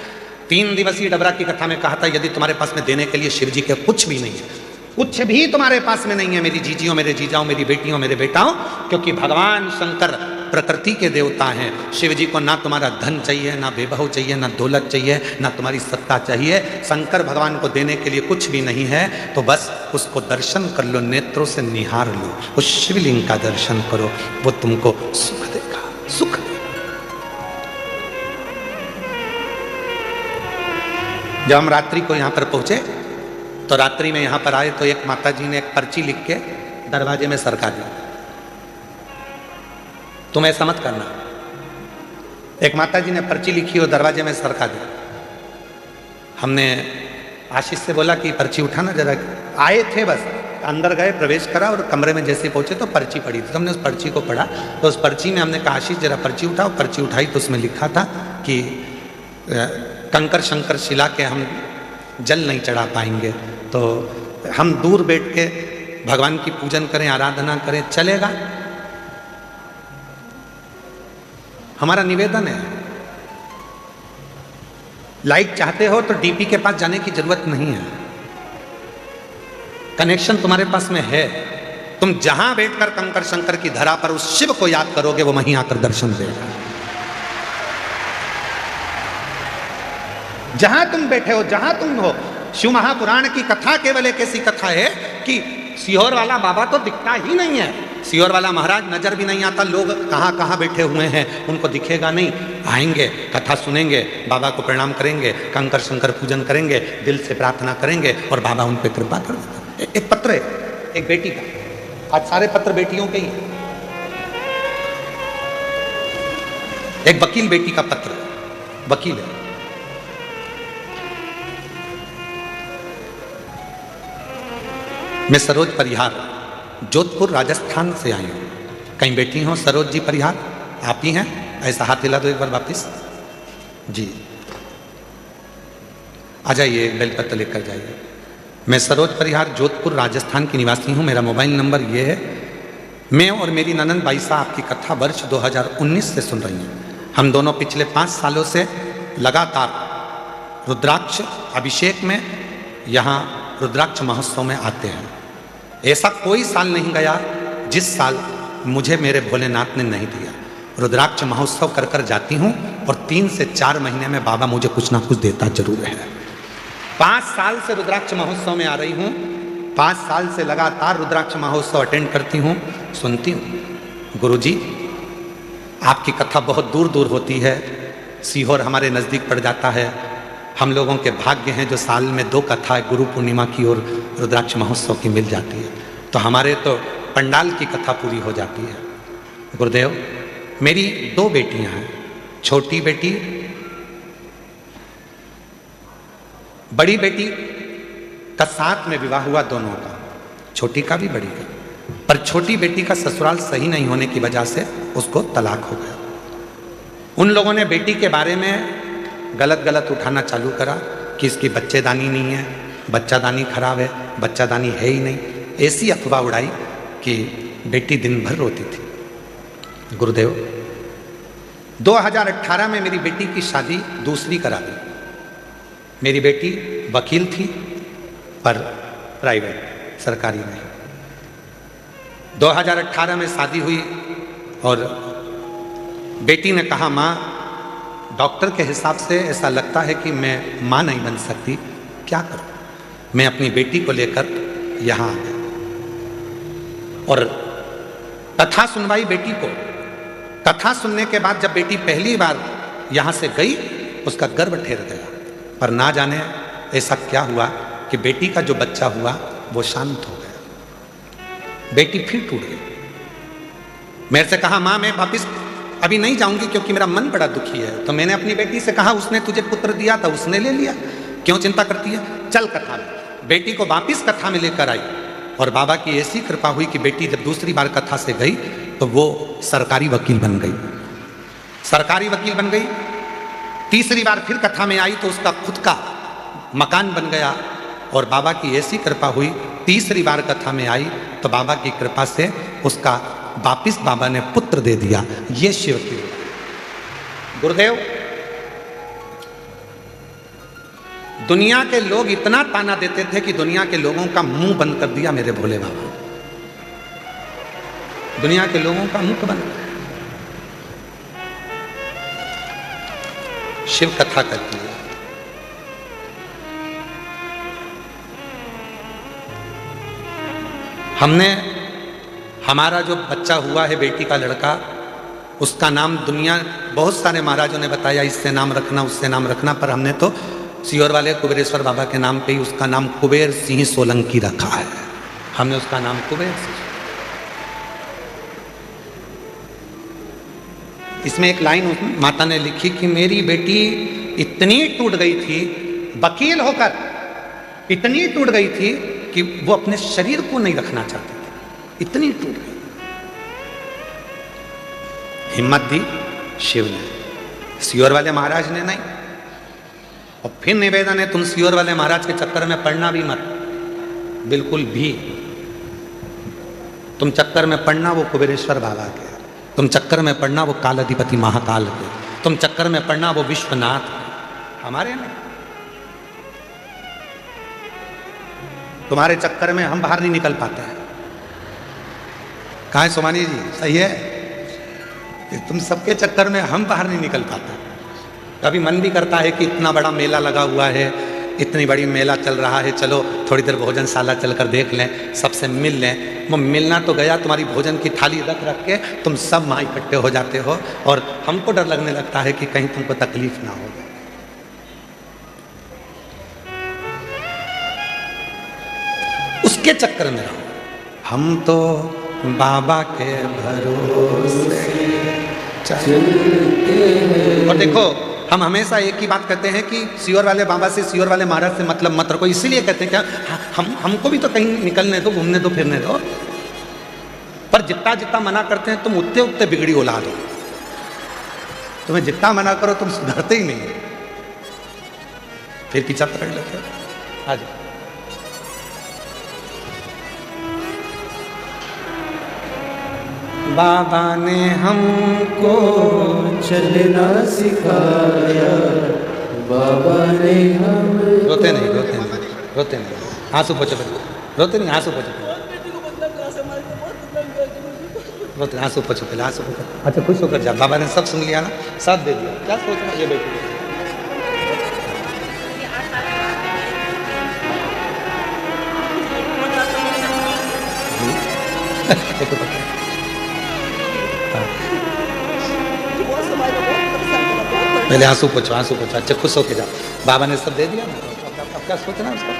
3 दिवसीय डबरा की कथा में कहा था, यदि तुम्हारे पास में देने के लिए शिव जी के कुछ भी नहीं है, कुछ भी तुम्हारे पास में नहीं है मेरी जीजियों, मेरे जीजाओं, मेरी बेटियों, मेरे बेटाओं, क्योंकि भगवान शंकर प्रकृति के देवता हैं। शिव जी को ना तुम्हारा धन चाहिए, ना बेबहू चाहिए, ना दौलत चाहिए, ना तुम्हारी सत्ता चाहिए। शंकर भगवान को देने के लिए कुछ भी नहीं है, तो बस उसको दर्शन कर लो, नेत्रों से निहार लो, उस शिवलिंग का दर्शन करो, वो तुमको सुख देगा, सुख देगा। जब हम रात्रि को यहाँ पर पहुंचे, तो रात्रि में यहाँ पर आए तो एक माता जी ने एक पर्ची लिख के दरवाजे में सरका दिया। तुम ऐसा मत करना। एक माता जी ने पर्ची लिखी और दरवाजे में सरका दी। हमने आशीष से बोला कि पर्ची उठाना जरा। आए थे, बस अंदर गए, प्रवेश करा और कमरे में जैसे पहुंचे तो पर्ची पड़ी थी। तो हमने उस पर्ची को पढ़ा, तो उस पर्ची में हमने कहा आशीष जरा पर्ची उठाओ। पर्ची उठाई तो उसमें लिखा था कि कंकर शंकर शिला के हम जल नहीं चढ़ा पाएंगे, तो हम दूर बैठ के भगवान की पूजन करें, आराधना करें, चलेगा? हमारा निवेदन है, लाइक चाहते हो तो डीपी के पास जाने की जरूरत नहीं है, कनेक्शन तुम्हारे पास में है। तुम जहां बैठकर कंकर शंकर की धरा पर उस शिव को याद करोगे, वो वहीं आकर दर्शन देगा। जहां तुम बैठे हो, जहां तुम हो। शिव महापुराण की कथा केवल एक ऐसी कथा है कि सीहोर वाला बाबा तो दिखता ही नहीं है, सीहोर वाला महाराज नजर भी नहीं आता, लोग कहाँ कहाँ बैठे हुए हैं उनको दिखेगा नहीं। आएंगे, कथा सुनेंगे, बाबा को प्रणाम करेंगे, कंकर शंकर पूजन करेंगे, दिल से प्रार्थना करेंगे और बाबा उन पर कृपा कर देता। एक पत्र है एक बेटी का, आज सारे पत्र बेटियों के ही हैं। एक वकील बेटी का पत्र, वकील है, मैं सरोज परिहार जोधपुर राजस्थान से आई हूँ। कहीं बैठी हो सरोज जी परिहार? आप ही हैं? ऐसा हाथ हिला दो एक बार वापिस जी। आ जाइए, बेलपत्र लेकर जाइए। मैं सरोज परिहार जोधपुर राजस्थान की निवासी हूँ। मेरा मोबाइल नंबर ये है। मैं और मेरी ननंद बाईसा आपकी कथा वर्ष 2019 से सुन रही हैं। हम दोनों पिछले 5 सालों से लगातार रुद्राक्ष अभिषेक में, यहाँ रुद्राक्ष महोत्सव में आते हैं। ऐसा कोई साल नहीं गया जिस साल मुझे मेरे भोलेनाथ ने नहीं दिया। रुद्राक्ष महोत्सव कर कर जाती हूँ और 3 से 4 महीने में बाबा मुझे कुछ ना कुछ देता जरूर है। 5 साल से रुद्राक्ष महोत्सव में आ रही हूँ, 5 साल से लगातार रुद्राक्ष महोत्सव अटेंड करती हूँ, सुनती हूँ। गुरुजी, आपकी कथा बहुत दूर दूर होती है, सीहोर हमारे नज़दीक पड़ जाता है। हम लोगों के भाग्य हैं जो साल में 2 कथाएं गुरु पूर्णिमा की और रुद्राक्ष महोत्सव की मिल जाती है, तो हमारे तो पंडाल की कथा पूरी हो जाती है। गुरुदेव, मेरी 2 बेटियां हैं। छोटी बेटी, बड़ी बेटी का साथ में विवाह हुआ दोनों का, छोटी का भी बड़ी का, पर छोटी बेटी का ससुराल सही नहीं होने की वजह से उसको तलाक हो गया। उन लोगों ने बेटी के बारे में गलत गलत उठाना चालू करा कि इसकी बच्चेदानी नहीं है, बच्चादानी खराब है, बच्चादानी है ही नहीं, ऐसी अफवाह उड़ाई कि बेटी दिन भर रोती थी। गुरुदेव 2018 में मेरी बेटी की शादी दूसरी करा दी। मेरी बेटी वकील थी पर प्राइवेट, सरकारी नहीं। 2018 में शादी हुई और बेटी ने कहा, माँ डॉक्टर के हिसाब से ऐसा लगता है कि मैं माँ नहीं बन सकती, क्या करूं? मैं अपनी बेटी को लेकर यहाँ आ गया और कथा सुनवाई बेटी को। कथा सुनने के बाद जब बेटी पहली बार यहाँ से गई, उसका गर्भ ठेर गया, पर ना जाने ऐसा क्या हुआ कि बेटी का जो बच्चा हुआ वो शांत हो गया। बेटी फिर टूट गई। मेरे से कहा, माँ मैं वापिस अभी नहीं जाऊंगी क्योंकि मेरा मन बड़ा दुखी है। तो मैंने अपनी बेटी से कहा, उसने तुझे पुत्र दिया था, उसने ले लिया, क्यों चिंता करती है, चल कथा में। बेटी को वापिस कथा में लेकर आई और बाबा की ऐसी कृपा हुई कि बेटी जब दूसरी बार कथा से गई तो वो सरकारी वकील बन गई, सरकारी वकील बन गई। तीसरी बार फिर कथा में आई तो उसका खुद का मकान बन गया और बाबा की ऐसी कृपा हुई, तीसरी बार कथा में आई तो बाबा की कृपा से उसका वापिस बाबा ने पुत्र दे दिया। ये शिव की गुरुदेव। दुनिया के लोग इतना ताना देते थे कि दुनिया के लोगों का मुंह बंद कर दिया मेरे भोले बाबा। दुनिया के लोगों का मुंह बंद, शिव कथा करती है। हमने हमारा जो बच्चा हुआ है, बेटी का लड़का, उसका नाम दुनिया बहुत सारे महाराजों ने बताया, इससे नाम रखना उससे नाम रखना, पर हमने तो सीहोर वाले कुबेरेश्वर बाबा के नाम पे ही उसका नाम कुबेर सिंह सोलंकी रखा है। हमने उसका नाम कुबेर सिंह। इसमें एक लाइन माता ने लिखी कि मेरी बेटी इतनी टूट गई थी, वकील होकर इतनी टूट गई थी कि वो अपने शरीर को नहीं रखना चाहती थी, इतनी टूट गई। हिम्मत दी शिव ने, सीहोर वाले महाराज ने नहीं। और फिर निवेदन है, तुम सीहोर वाले महाराज के चक्कर में पड़ना भी मत, बिल्कुल भी। तुम चक्कर में पड़ना वो कुबेरेश्वर बाबा के, तुम चक्कर में पड़ना वो काल अधिपति महाकाल के, तुम चक्कर में पड़ना वो विश्वनाथ के, हमारे नहीं। तुम्हारे चक्कर में हम बाहर नहीं निकल पाते हैं। कहाँ है सोमानी जी, सही है? तुम सबके चक्कर में हम बाहर नहीं निकल पाते। कभी मन भी करता है कि इतना बड़ा मेला लगा हुआ है, इतनी बड़ी मेला चल रहा है, चलो थोड़ी देर भोजनशाला चलकर देख लें, सबसे मिल लें। वो मिलना तो गया, तुम्हारी भोजन की थाली रख रख के तुम सब वहाँ इकट्ठे हो जाते हो और हमको डर लगने लगता है कि कहीं तुमको तकलीफ ना हो। उसके चक्कर में रहो। हम तो बाबा के भरोसे चलते हैं। और देखो, हम हमेशा एक ही बात कहते हैं कि सीहोर वाले बाबा से, सीहोर वाले महाराज से मतलब मत रखो। इसीलिए कहते हैं क्या, हमको भी तो कहीं निकलने दो, घूमने दो, फिरने दो। पर जितना जितना मना करते हैं तुम उतने उतने बिगड़ी औलाद हो। तुम्हें जितना मना करो तुम सुधरते ही नहीं, फिर पीछा पकड़ लेते हो। आज बाबा ने हमको चलना सिखाया, बाबा ने हम। रोते नहीं, रोते नहीं, रोते नहीं, आंसू पोछो, रोते नहीं, आंसू पोछो, रोते आंसू पोछो, पहले आंसू पोछो। अच्छा खुश होकर जा, बाबा ने सब सुन लिया ना, साथ दे दिया, क्या सोचना। ये बेटी पहले आंसू पोछो, आंसू पोछो। अच्छा खुश होके जाओ, बाबा ने सब दे दिया ना, अब क्या सोचना उसका।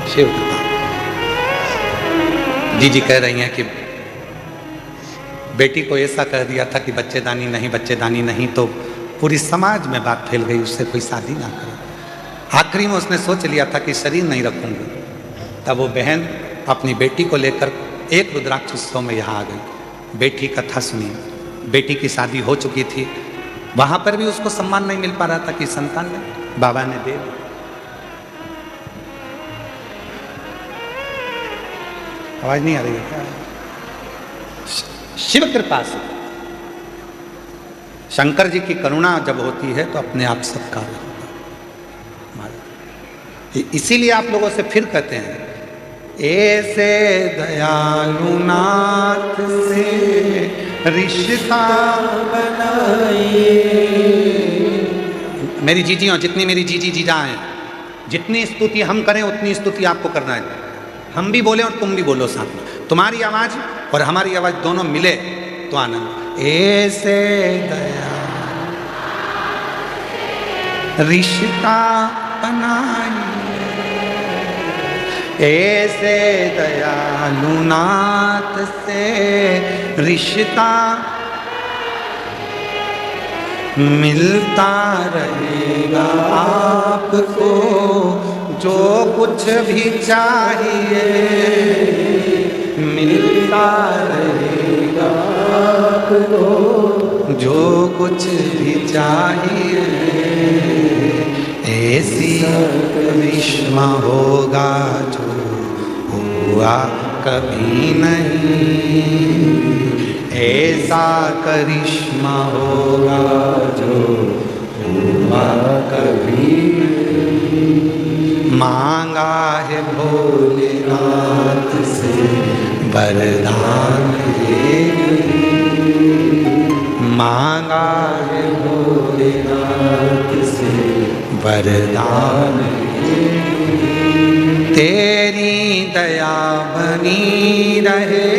शिव जी कह रही हैं कि बेटी को ऐसा कह दिया था कि बच्चेदानी नहीं, बच्चेदानी नहीं, तो पूरी समाज में बात फैल गई उससे कोई शादी ना करे। आखिरी में उसने सोच लिया था कि शरीर नहीं रखूंगी, तब वो बहन अपनी बेटी को लेकर एक रुद्राक्ष उत्सव में यहाँ आ गई। बेटी कथा सुनी, बेटी की शादी हो चुकी थी, वहां पर भी उसको सम्मान नहीं मिल पा रहा था कि संतान ने बाबा ने दे दी। आवाज नहीं आ रही है क्या? शिव कृपा से, शंकर जी की करुणा जब होती है तो अपने आप सब कार्य होता है। इसीलिए आप लोगों से फिर कहते हैं, ऐसे दयालु नाथ से रिश्ता बनाइए। मेरी जीजियों, जितनी मेरी जीजी जीजा हैं, जितनी स्तुति हम करें उतनी स्तुति आपको करना है। हम भी बोले और तुम भी बोलो साथ में, तुम्हारी आवाज और हमारी आवाज दोनों मिले तो आनंद। ऐसे दया रिश्ता बनाइए, ऐसे दयालु नाथ से रिश्ता मिलता रहेगा आपको जो कुछ भी चाहिए, मिलता रहेगा आपको जो कुछ भी चाहिए। ऐसी करिश्मा होगा जो हुआ कभी नहीं, ऐसा करिश्मा होगा जो हुआ कभी नहीं। मांगा है भोलेनाथ से वरदान ये, मांगा है भोलेनाथ से वरदान ये। तेरी दया बनी रहे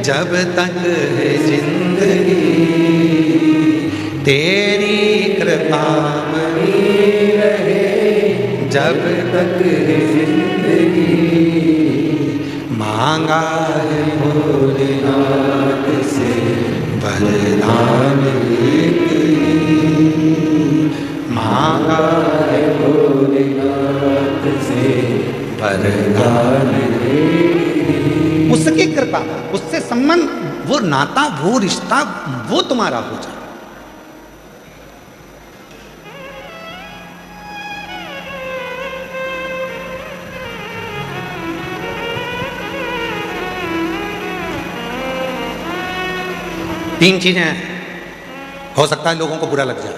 जब तक है जिंदगी, तेरी कृपा बनी रहे जब तक है जिंदगी। मांगा है भोलेनाथ से वरदान मांगा है भोलेनाथ से वरदान। उसकी कृपा, उससे संबंध, वो नाता, वो रिश्ता, वो तुम्हारा हो जाए। तीन चीजें हैं, हो सकता है लोगों को बुरा लग जाए,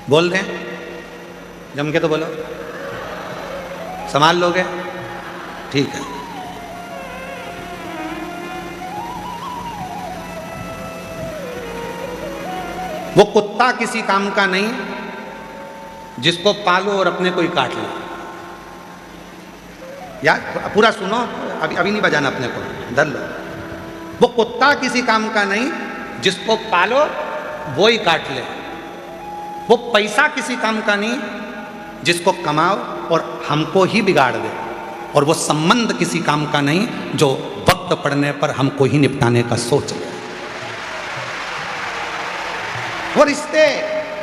बोल दें जम के तो बोलो, संभाल लोगे ठीक है। वो कुत्ता किसी काम का नहीं जिसको पालो और अपने को ही काट लो। यार पूरा सुनो, अभी नहीं बजाना, अपने को धर लो। वो कुत्ता किसी काम का नहीं जिसको पालो वो ही काट ले। वो पैसा किसी काम का नहीं जिसको कमाओ और हमको ही बिगाड़ दे। और वो संबंध किसी काम का नहीं जो वक्त पड़ने पर हमको ही निपटाने का सोच ले। वो रिश्ते,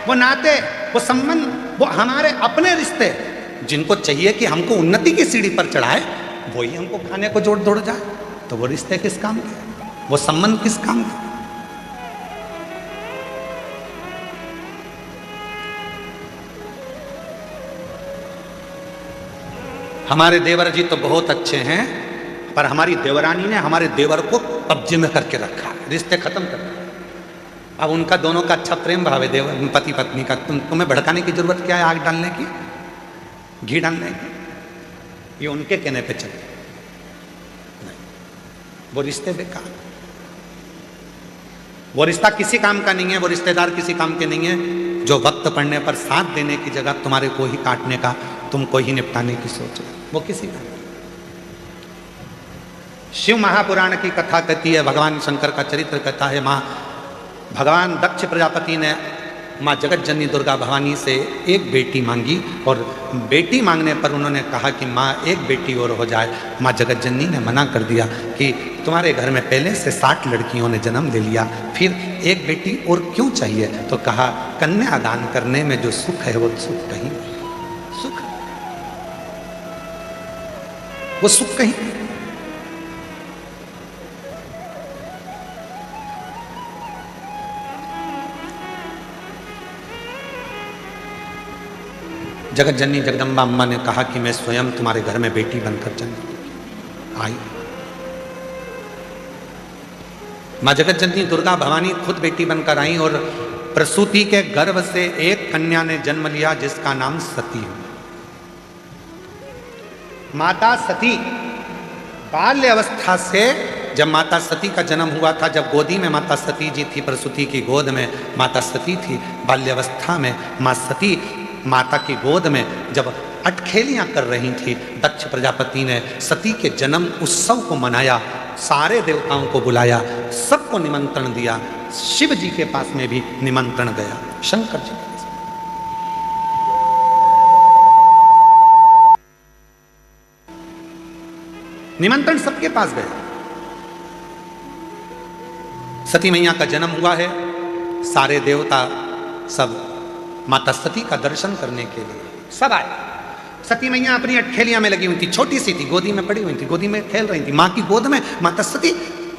वो नाते, वो संबंध, वो हमारे अपने रिश्ते जिनको चाहिए कि हमको उन्नति की सीढ़ी पर चढ़ाए, वही हमको खाने को जोड़ दौड़ जाए। तो वो रिश्ते किस काम के, वो संबंध किस काम के? हमारे देवर जी तो बहुत अच्छे हैं, पर हमारी देवरानी ने हमारे देवर को कब्जे में करके रखा, रिश्ते खत्म कर दिए। अब उनका दोनों का अच्छा प्रेम भाव है, देवर पति पत्नी का। तुम्हें भड़काने की जरूरत क्या है? आग डालने की, घी डालने की? ये उनके कहने पे चले नहीं, वो रिश्ते बेकार। वो रिश्ता किसी काम का नहीं है, वो रिश्तेदार किसी काम के नहीं है जो वक्त पड़ने पर साथ देने की जगह तुम्हारे को ही काटने का, तुमको ही निपटाने की सोच है। वो किसी का नहीं। शिव महापुराण की कथा कहती है, भगवान शंकर का चरित्र कहता है, भगवान दक्ष प्रजापति ने माँ जगत जननी दुर्गा भवानी से एक बेटी मांगी, और बेटी मांगने पर उन्होंने कहा कि माँ एक बेटी और हो जाए। माँ जगत जननी ने मना कर दिया कि तुम्हारे घर में पहले से 60 लड़कियों ने जन्म ले लिया, फिर एक बेटी और क्यों चाहिए? तो कहा कन्यादान करने में जो सुख है वो सुख कहीं नहीं, सुख वो सुख कहीं नहीं। जगत जननी जगदम्बा अम्मा ने कहा कि मैं स्वयं तुम्हारे घर में बेटी बनकर जन्म आई। माँ जगत जननी दुर्गा भवानी खुद बेटी बनकर आई और प्रसूति के गर्भ से एक कन्या ने जन्म लिया जिसका नाम सती है। माता सती बाल्य अवस्था से, जब माता सती का जन्म हुआ था, जब गोदी में माता सती जी थी, प्रसूति की गोद में माता सती थी, बाल्यावस्था में माँ सती माता की गोद में जब अटखेलियां कर रही थी, दक्ष प्रजापति ने सती के जन्म उत्सव को मनाया, सारे देवताओं को बुलाया, सबको निमंत्रण दिया। शिव जी के पास में भी निमंत्रण गया, शंकर जी के पास। निमंत्रण सबके पास गया। सती मैया का जन्म हुआ है, सारे देवता सब माता सती का दर्शन करने के लिए सब आए। सती मैया अपनी अटखेलियां में लगी हुई थी, छोटी सी थी, गोदी में पड़ी हुई थी, गोदी में खेल रही थी, माँ की गोद में माता सती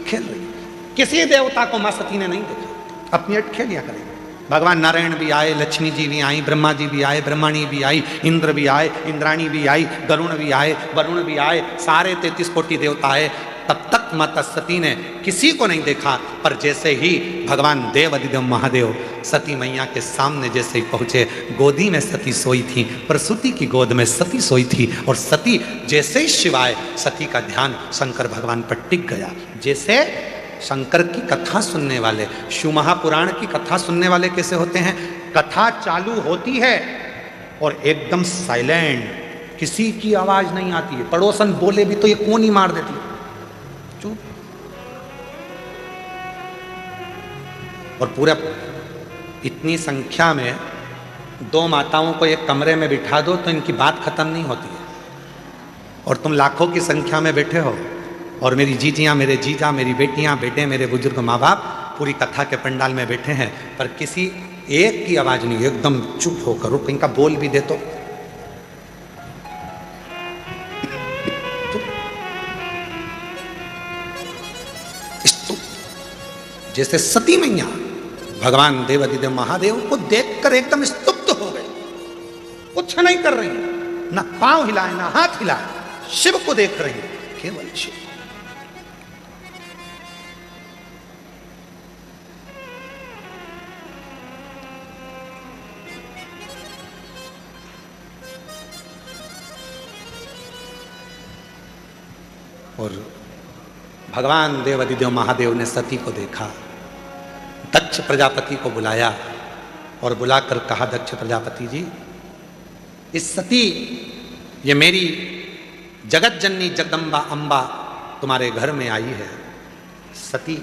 खेल रही। किसी देवता को माँ सती ने नहीं देखा, अपनी अटखेलियां करें। भगवान नारायण भी आए, लक्ष्मी जी भी आई, ब्रह्मा जी भी आए, ब्रह्मणी भी आई, इंद्र भी आए, इंद्राणी भी आई, गरुण भी आए, वरुण भी आए, सारे 33 कोटि देवता आए। तब तक माता सती ने किसी को नहीं देखा, पर जैसे ही भगवान देव अधिदेव महादेव सती मैया के सामने जैसे ही पहुंचे, गोदी में सती सोई थी, प्रसूति की गोद में सती सोई थी, और सती जैसे ही शिवाय, सती का ध्यान शंकर भगवान पर टिक गया। जैसे शंकर की कथा सुनने वाले, शिव महापुराण की कथा सुनने वाले कैसे होते हैं? कथा चालू होती है और एकदम साइलेंट, किसी की आवाज नहीं आती है, पड़ोसन बोले भी तो ये कौन ही मार देती है, चुप। और पूरा इतनी संख्या में 2 माताओं को एक कमरे में बिठा दो तो इनकी बात खत्म नहीं होती है, और तुम लाखों की संख्या में बैठे हो, और मेरी जीजियाँ, मेरे जीजा, मेरी बेटियाँ, बेटे, मेरे बुजुर्ग माँ बाप पूरी कथा के पंडाल में बैठे हैं, पर किसी एक की आवाज नहीं, एकदम चुप होकर। रुक, इनका बोल भी दे तो जैसे सती मैया भगवान देव अधिदेव महादेव को देखकर एकदम स्तब्ध हो गए, कुछ नहीं कर रही, ना पांव हिलाए ना हाथ हिलाए, शिव को देख रही, केवल शिव। और भगवान देव अधिदेव महादेव ने सती को देखा, दक्ष प्रजापति को बुलाया और बुलाकर कहा, दक्ष प्रजापति जी, इस सती, ये मेरी जगत जननी जगदम्बा अम्बा तुम्हारे घर में आई है, सती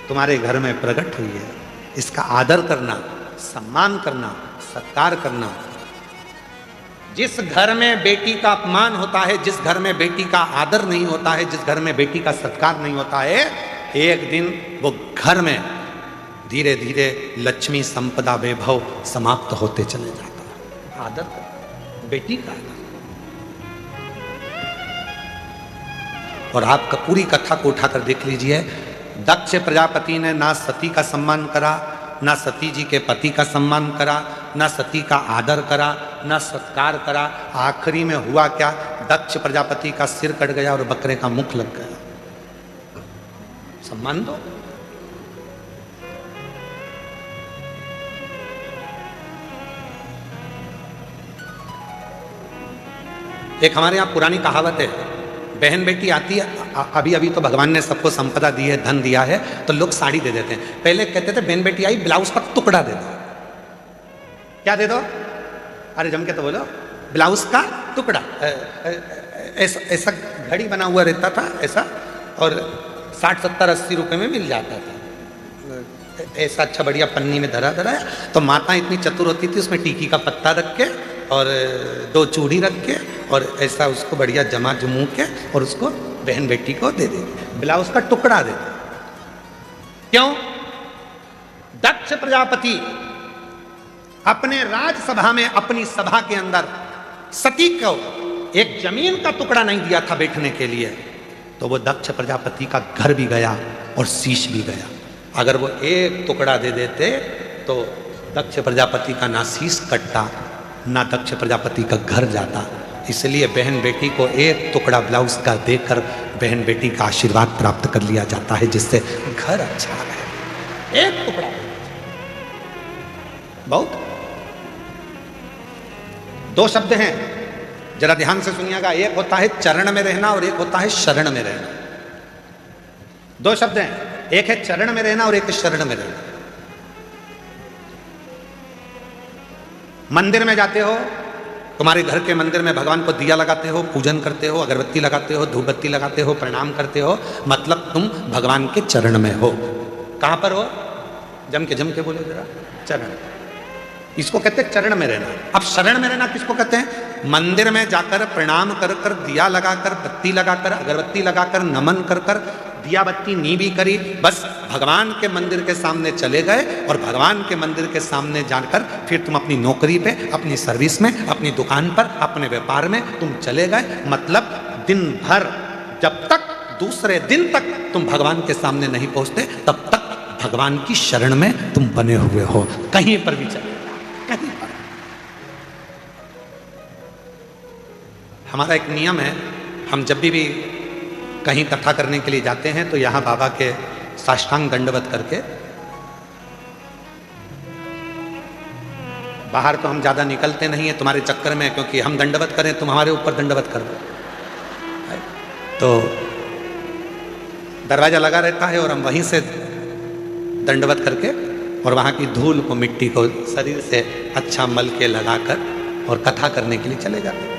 तुम्हारे घर में प्रकट हुई है, इसका आदर करना, सम्मान करना, सत्कार करना। जिस घर में बेटी का अपमान होता है, जिस घर में बेटी का आदर नहीं होता है, जिस घर में बेटी का सत्कार नहीं होता है, एक दिन वो घर में धीरे धीरे लक्ष्मी संपदा वैभव समाप्त होते चले जाता है। आदर बेटी का आदर। और आपका पूरी कथा को उठाकर देख लीजिए, दक्ष प्रजापति ने ना सती का सम्मान करा, ना सती जी के पति का सम्मान करा, ना सती का आदर करा, ना सत्कार करा। आखिरी में हुआ क्या? दक्ष प्रजापति का सिर कट गया और बकरे का मुख लग गया। सम्मान दो। एक हमारे यहाँ पुरानी कहावत है, बहन बेटी आती है, अभी अभी तो भगवान ने सबको संपदा दी है, धन दिया है, तो लोग साड़ी दे देते हैं। पहले कहते थे बहन बेटी आई, ब्लाउज का टुकड़ा दे दो। क्या दे दो? अरे जम के तो बोलो, ब्लाउज का टुकड़ा। ऐसा ऐसा घड़ी बना हुआ रहता था ऐसा, और 60, 70, 80 रुपए में मिल जाता था। ऐसा अच्छा बढ़िया पन्नी में धरा धरा है। तो माता इतनी चतुर होती थी, उसमें टीकी का पत्ता रख के और 2 चूड़ी रख के और ऐसा उसको बढ़िया जमा जमू के और उसको बहन बेटी को दे देती, ब्लाउज का टुकड़ा दे देती। क्यों? दक्ष प्रजापति अपने राजसभा में, अपनी सभा के अंदर सती को एक जमीन का टुकड़ा नहीं दिया था बैठने के लिए, तो वो दक्ष प्रजापति का घर भी गया और शीश भी गया। अगर वो एक टुकड़ा दे देते तो दक्ष प्रजापति का ना शीश कटता ना दक्ष प्रजापति का घर जाता। इसलिए बहन बेटी को एक टुकड़ा ब्लाउज का देकर बहन बेटी का आशीर्वाद प्राप्त कर लिया जाता है, जिससे घर अच्छा रहे। एक टुकड़ा बहुत। 2 शब्द हैं, जरा ध्यान से सुनिएगा। एक होता है चरण में रहना और एक होता है शरण में रहना। 2 शब्द हैं, एक है चरण में रहना और एक है शरण में रहना। मंदिर में जाते हो, तुम्हारे घर के मंदिर में भगवान को दिया लगाते हो, पूजन करते हो, अगरबत्ती लगाते हो, धूपबत्ती लगाते हो, प्रणाम करते हो, मतलब तुम भगवान के चरण में हो। कहां पर हो? जम के बोलो जरा। चरण, इसको कहते हैं चरण में रहना। अब शरण में रहना किसको कहते हैं? मंदिर में जाकर प्रणाम कर कर, दिया लगाकर, बत्ती लगाकर, अगरबत्ती लगाकर, नमन कर कर, दिया बत्ती नी भी करी, बस भगवान के मंदिर के सामने चले गए और भगवान के मंदिर के सामने जाकर फिर तुम अपनी नौकरी पे, अपनी सर्विस में, अपनी दुकान पर, अपने व्यापार में तुम चले गए। मतलब दिन भर, जब तक दूसरे दिन तक तुम भगवान के सामने नहीं पहुंचते तब तक भगवान की शरण में तुम बने हुए हो। कहीं पर भी चले, कहीं पर। हमारा एक नियम है, हम जब भी कहीं कथा करने के लिए जाते हैं तो यहाँ बाबा के साष्टांग दंडवत करके, बाहर तो हम ज़्यादा निकलते नहीं है तुम्हारे चक्कर में, क्योंकि हम दंडवत करें तुम हमारे ऊपर दंडवत कर दो, तो दरवाज़ा लगा रहता है और हम वहीं से दंडवत करके और वहाँ की धूल को, मिट्टी को शरीर से अच्छा मल के लगाकर और कथा करने के लिए चले जाते हैं।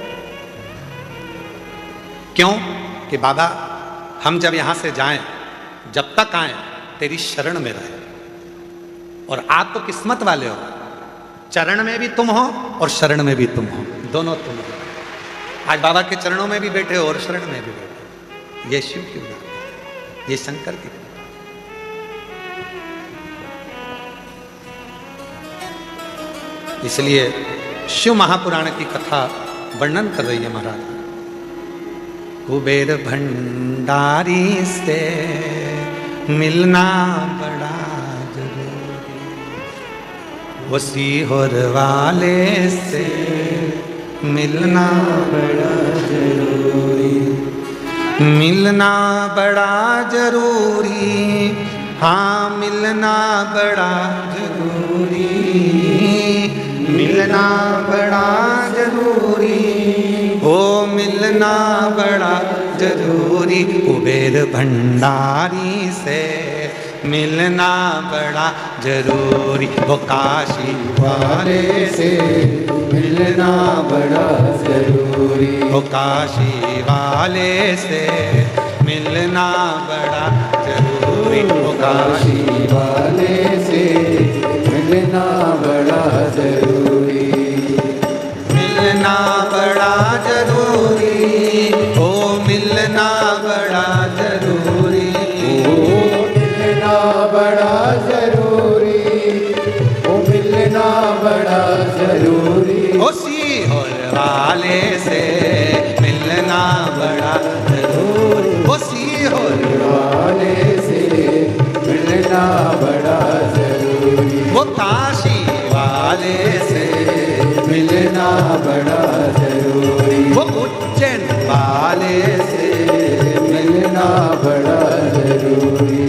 क्यों? कि बाबा हम जब यहाँ से जाएं, जब तक आए तेरी शरण में रहे। और आप तो किस्मत वाले हो, चरण में भी तुम हो और शरण में भी तुम हो, दोनों तुम हो। आज बाबा के चरणों में भी बैठे हो और शरण में भी बैठे हो। ये शिव की बात है, ये शंकर की बात। इसलिए शिव महापुराण की कथा वर्णन कर रही है महाराज। कुबेर भंडारी से मिलना बड़ा जरूरी, वसी होर वाले से मिलना बड़ा जरूरी, मिलना बड़ा जरूरी, हाँ मिलना बड़ा जरूरी, मिलना बड़ा जरूरी, ओ मिलना बड़ा जरूरी। कुबेर भंडारी से मिलना बड़ा जरूरी, वो काशी वाले से मिलना बड़ा जरूरी, वो काशी वाले से मिलना बड़ा जरूरी, वो काशी वाले से मिलना बड़ा जरूरी, मिलना बड़ा जरूरी, ओ मिलना बड़ा जरूरी, ओ मिलना बड़ा जरूरी, ओ मिलना बड़ा जरूरी, ओ सीहोर वाले से मिलना बड़ा जरूरी, ओ सीहोर वाले से मिलना बड़ा जरूरी, वो काशी वाले से मिलना बड़ा जरूरी, वो उज्जैन वाले से मिलना बड़ा जरूरी।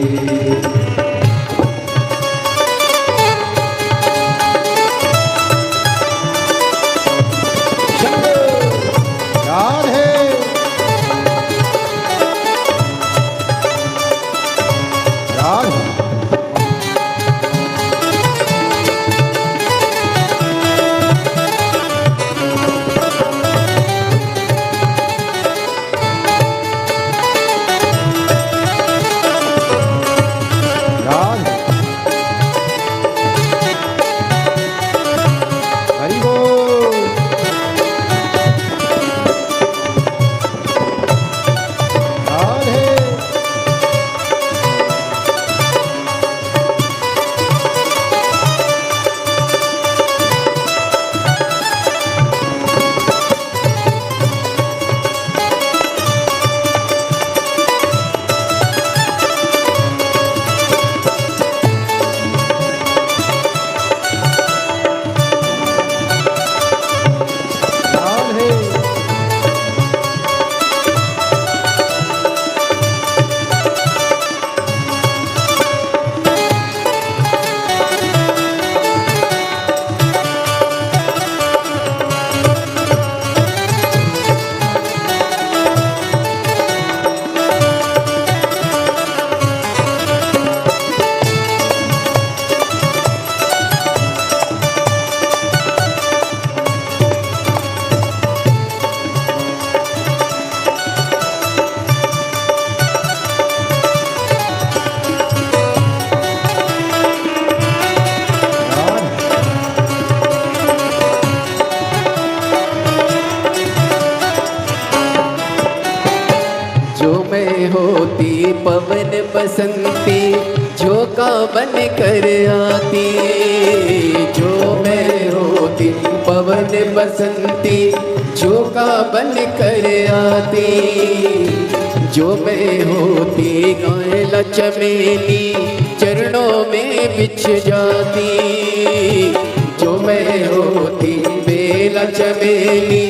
मैं होती पवन बसंती झोंका बन कर आती, जो मैं होती पवन बसंती झोंका बन कर आती, जो मैं होती कांला चमेली चरणों में बिछ जाती, जो मैं होती बेला चमेली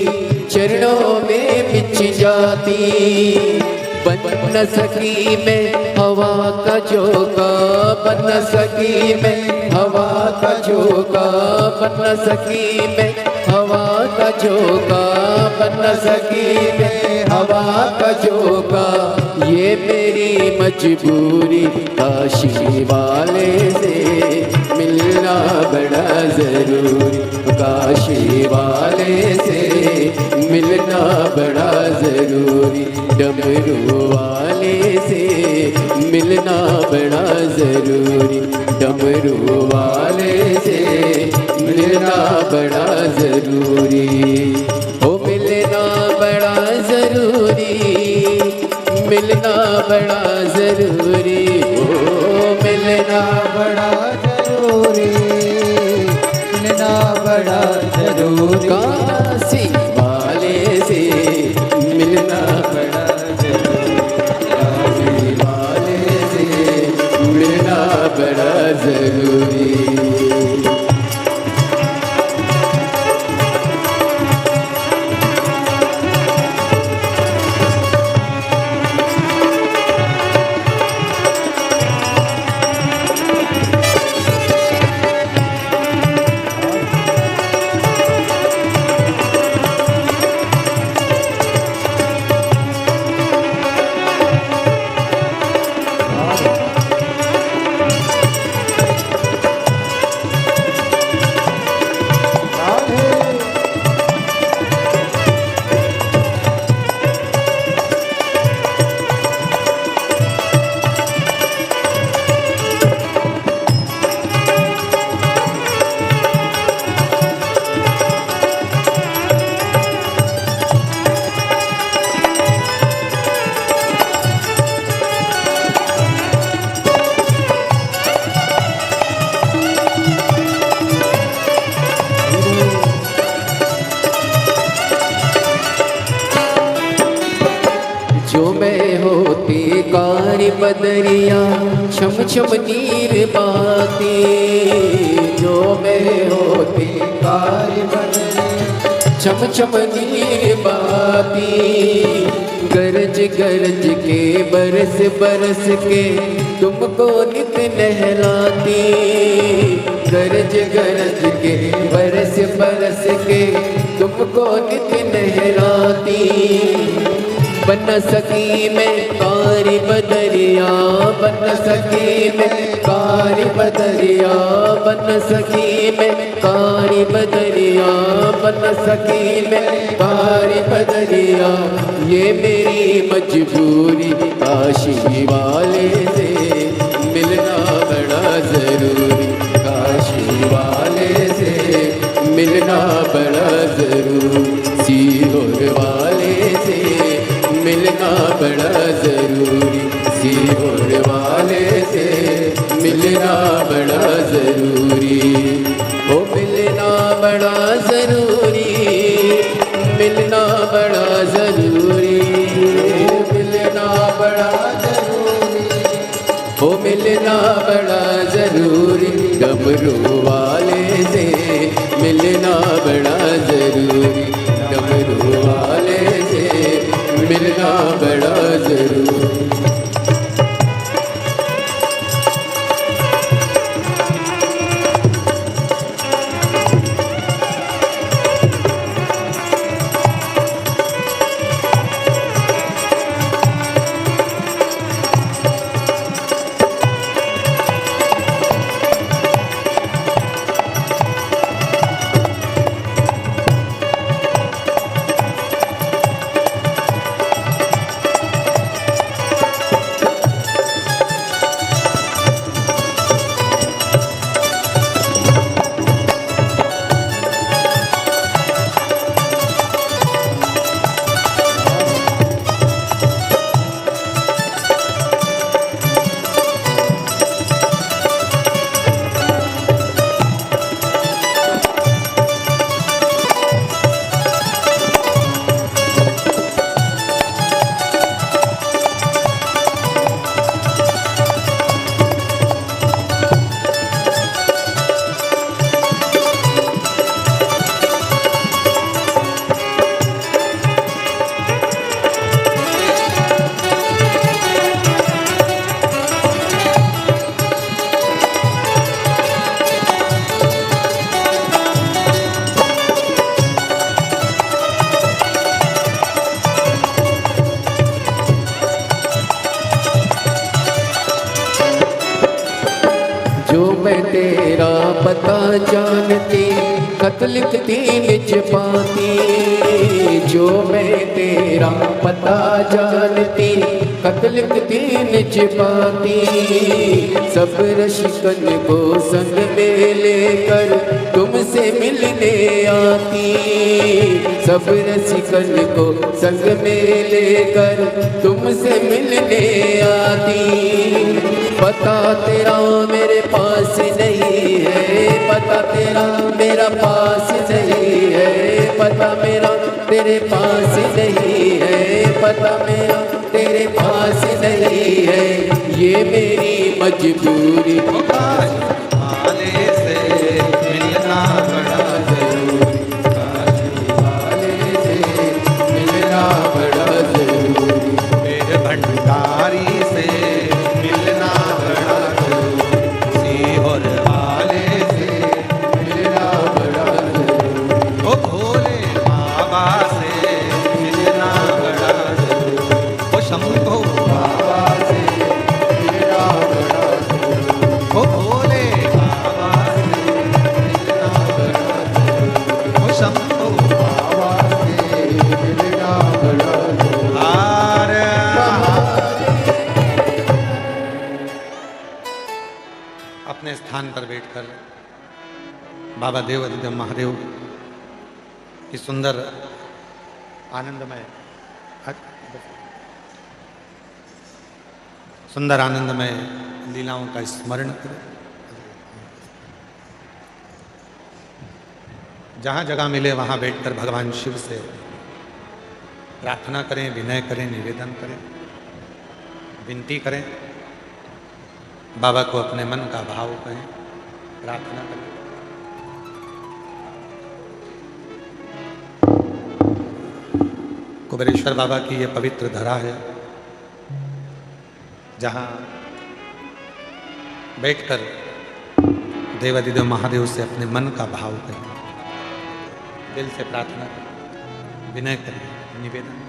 चरणों में बिछ जाती। बन न सकी मैं हवा का झोंका, बन न सकी मैं हवा का झोंका, बन न सकी मैं हवा का झोंका, बन न सकी मैं हवा का झोंका। ये मेरी मजबूरी काशी वाले से मिलना बड़ा जरूरी, काशी वाले से मिलना बड़ा जरूरी, डमरू वाले से मिलना बड़ा जरूरी, डमरू वाले से मिलना बड़ा जरूरी, ओ मिलना बड़ा जरूरी, मिलना बड़ा जरूरी, ओ मिलना बड़ा जरूरी, मिलना बड़ा जरूरी, काशी वाले से मिलना बड़ा जरूरी, काशी वाले से मिलना बड़ा जरूरी। कारी बदरिया छम छम नीर बाती, जो मैं होती कारी बदरिया छम छम नीर बाती, गरज गरज के बरस बरस के तुमको नित नहलाती, गरज गरज के बरस बरस के तुमको नित नहलाती। बन न सकी मैं कारी बदरिया, बन न सकी मैं कारी बदरिया, बन न सकी मैं कारी बदरिया, बन न सकी मैं कारी बदरिया। ये मेरी मजबूरी काशी वाले से मिलना बड़ा जरूरी, काशी वाले से मिलना बड़ा जरूरी, सीहोर वाले से मिलना बड़ा जरूरी, सीहोर वाले से मिलना बड़ा जरूरी, ओ मिलना बड़ा जरूरी, मिलना बड़ा जरूरी, मिलना बड़ा जरूरी, ओ मिलना बड़ा जरूरी, डमरू वाले से मिलना बड़ा जरूरी, डमरू वाले से मिलना बड़ा जरूरी। पता जानती, खत लिखती निज पाती। जो मैं तेरा पता जानती, खत लिखती निज पाती। सब रसिकन को संग में लेकर तुमसे मिलने आती। सब रसिकन को संग में लेकर तुमसे मिलने आती। पता तेरा मेरे पास नहीं है, पता तेरा मेरा पास नहीं है, पता मेरा तेरे पास नहीं है, पता मेरा तेरे पास नहीं है। ये मेरी मजबूरी वाले से मिलना बड़ा जरूरी, वाले से मिलना बड़ा जरूरी। मेरे भंडारी से मिलना बड़ा जरूरी। सीहोर वाले से मिलना बड़ा जरूरी। ओ भोले बाबा से मिलना बड़ा जरूरी। ओ शंभो बाबा से मिलना बड़ा जरूरी। ओ भोले बाबा से मिलना बड़ा जरूरी। ओ शंभो बाबा से मिलना बड़ा जरूरी। आरे अपने स्थान पर बैठकर बाबा देव अधिदेव महादेव की सुंदर आनंदमय सुंदर आनंदमय लीलाओं का स्मरण करें। जहाँ जगह मिले वहाँ बैठकर भगवान शिव से प्रार्थना करें, विनय करें, निवेदन करें, विनती करें। बाबा को अपने मन का भाव कहें, प्रार्थना करें। कुबेरेश्वर बाबा की ये पवित्र धरा है, जहाँ बैठकर देवादिदेव महादेव से अपने मन का भाव करें, दिल से प्रार्थना करें, विनय करें, निवेदन करें।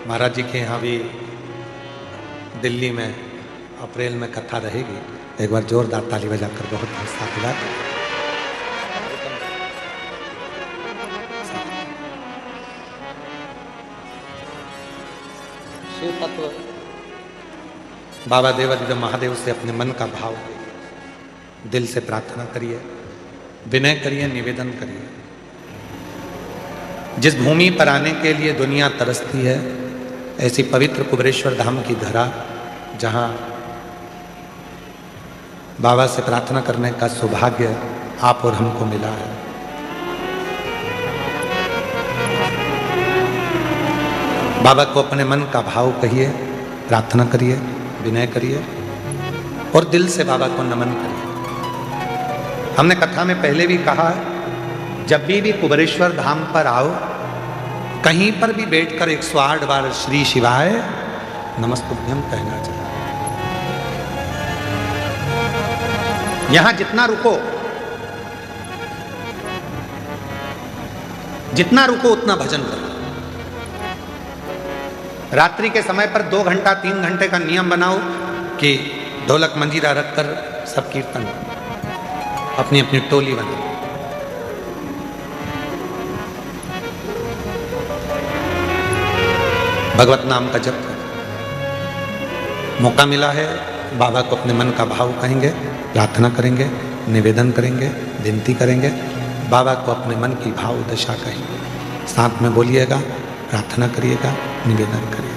महाराज जी के यहाँ भी दिल्ली में अप्रैल में कथा रहेगी। एक बार जोरदार ताली बजाकर बहुत हौसला दिला। शिव तत्व बाबा देवादिदेव महादेव से अपने मन का भाव दिल से प्रार्थना करिए, विनय करिए, निवेदन करिए। जिस भूमि पर आने के लिए दुनिया तरसती है, ऐसी पवित्र कुबेरेश्वर धाम की धरा, जहाँ बाबा से प्रार्थना करने का सौभाग्य आप और हमको मिला है। बाबा को अपने मन का भाव कहिए, प्रार्थना करिए, विनय करिए और दिल से बाबा को नमन करिए। हमने कथा में पहले भी कहा, जब भी कुबेरेश्वर धाम पर आओ, कहीं पर भी बैठकर 108 बार श्री शिवाय नमस्तुभ्यं कहना चाहिए। यहां जितना रुको उतना भजन करो। रात्रि के समय पर 2 घंटा 3 घंटे का नियम बनाओ कि ढोलक मंजीरा रखकर सब कीर्तन, अपनी अपनी टोली बनाओ। भगवत नाम का जप करो। मौका मिला है, बाबा को अपने मन का भाव कहेंगे, प्रार्थना करेंगे, निवेदन करेंगे, विनती करेंगे। बाबा को अपने मन की भाव दशा कहेंगे, साथ में बोलिएगा, प्रार्थना करिएगा, निवेदन करिएगा।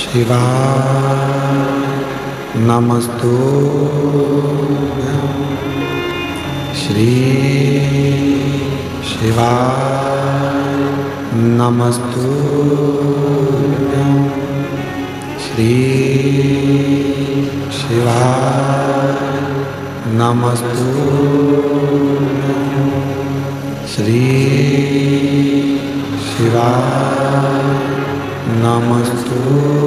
शिवाय नमस्तुभ्यं श्री शिवाय नमस्तुभ्यं श्री शिवाय नमस्तुभ्यं श्री शिवाय नमस्तुभ्यं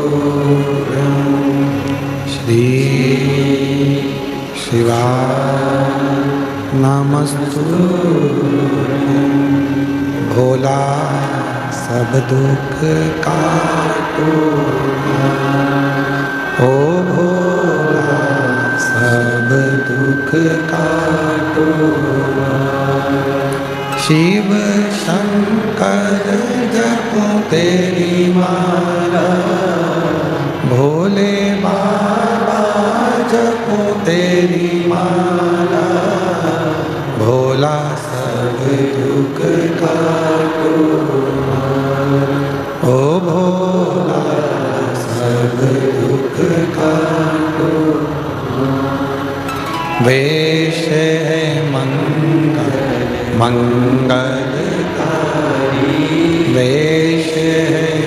श्री शिवाय नमस्तुभ्यं भोला सब दुख काटो ओ भोला सब दुख काटो शिव शंकर जपो तेरी माला भोले बाबा जपो तेरी माला भोला सब दुख काटो ओ भोला सब दुख काटो वेश है मंगल मंगलकारी वेश है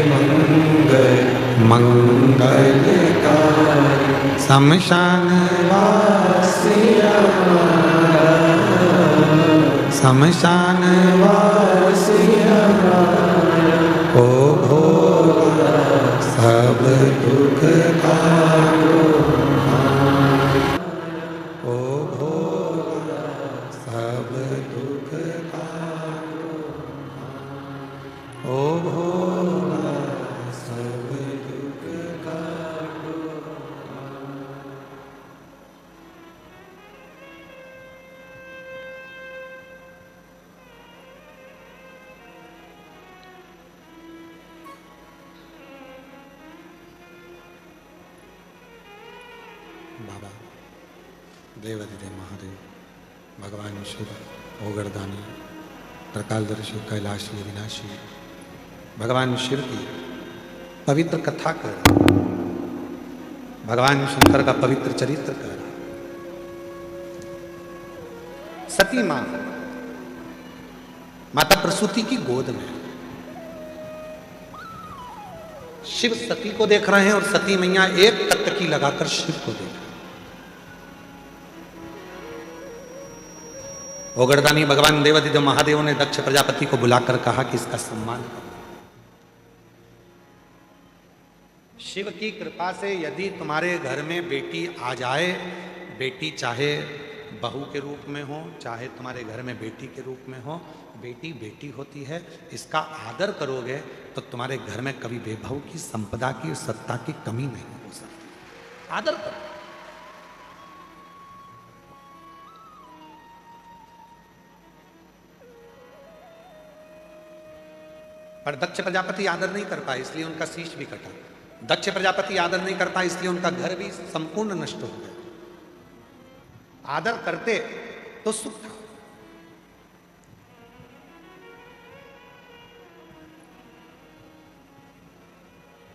मंगल मंगलकारी शमशान वासिया शमशान वासिया ओ भोला सब दुख काटो ओ भोला सब दुख काटो ओ भोला सब दुख काटो बाबा देवाधिदेव महादेव भगवान शिव ओगरदानी त्रिकालदर्शी कैलाशी अविनाशी भगवान शिव की पवित्र कथा कर भगवान शंकर का पवित्र चरित्र कर सती मां माता प्रसूति की गोद में शिव सती को देख रहे हैं और सती मैया एक टकटकी लगाकर शिव को देख रहे हैं। ओगरदानी भगवान देवाधिदेव महादेव ने दक्ष प्रजापति को बुलाकर कहा कि इसका सम्मान करो। शिव की कृपा से यदि तुम्हारे घर में बेटी आ जाए, बेटी चाहे बहू के रूप में हो चाहे तुम्हारे घर में बेटी के रूप में हो, बेटी बेटी होती है, इसका आदर करोगे तो तुम्हारे घर में कभी वैभव की संपदा की सत्ता की कमी नहीं हो सकती। आदर करो। पर दक्ष प्रजापति आदर नहीं कर पाए इसलिए उनका शीश भी कटा। दक्ष प्रजापति आदर नहीं कर पाए इसलिए उनका घर भी संपूर्ण नष्ट हो गया। आदर करते तो सुख था।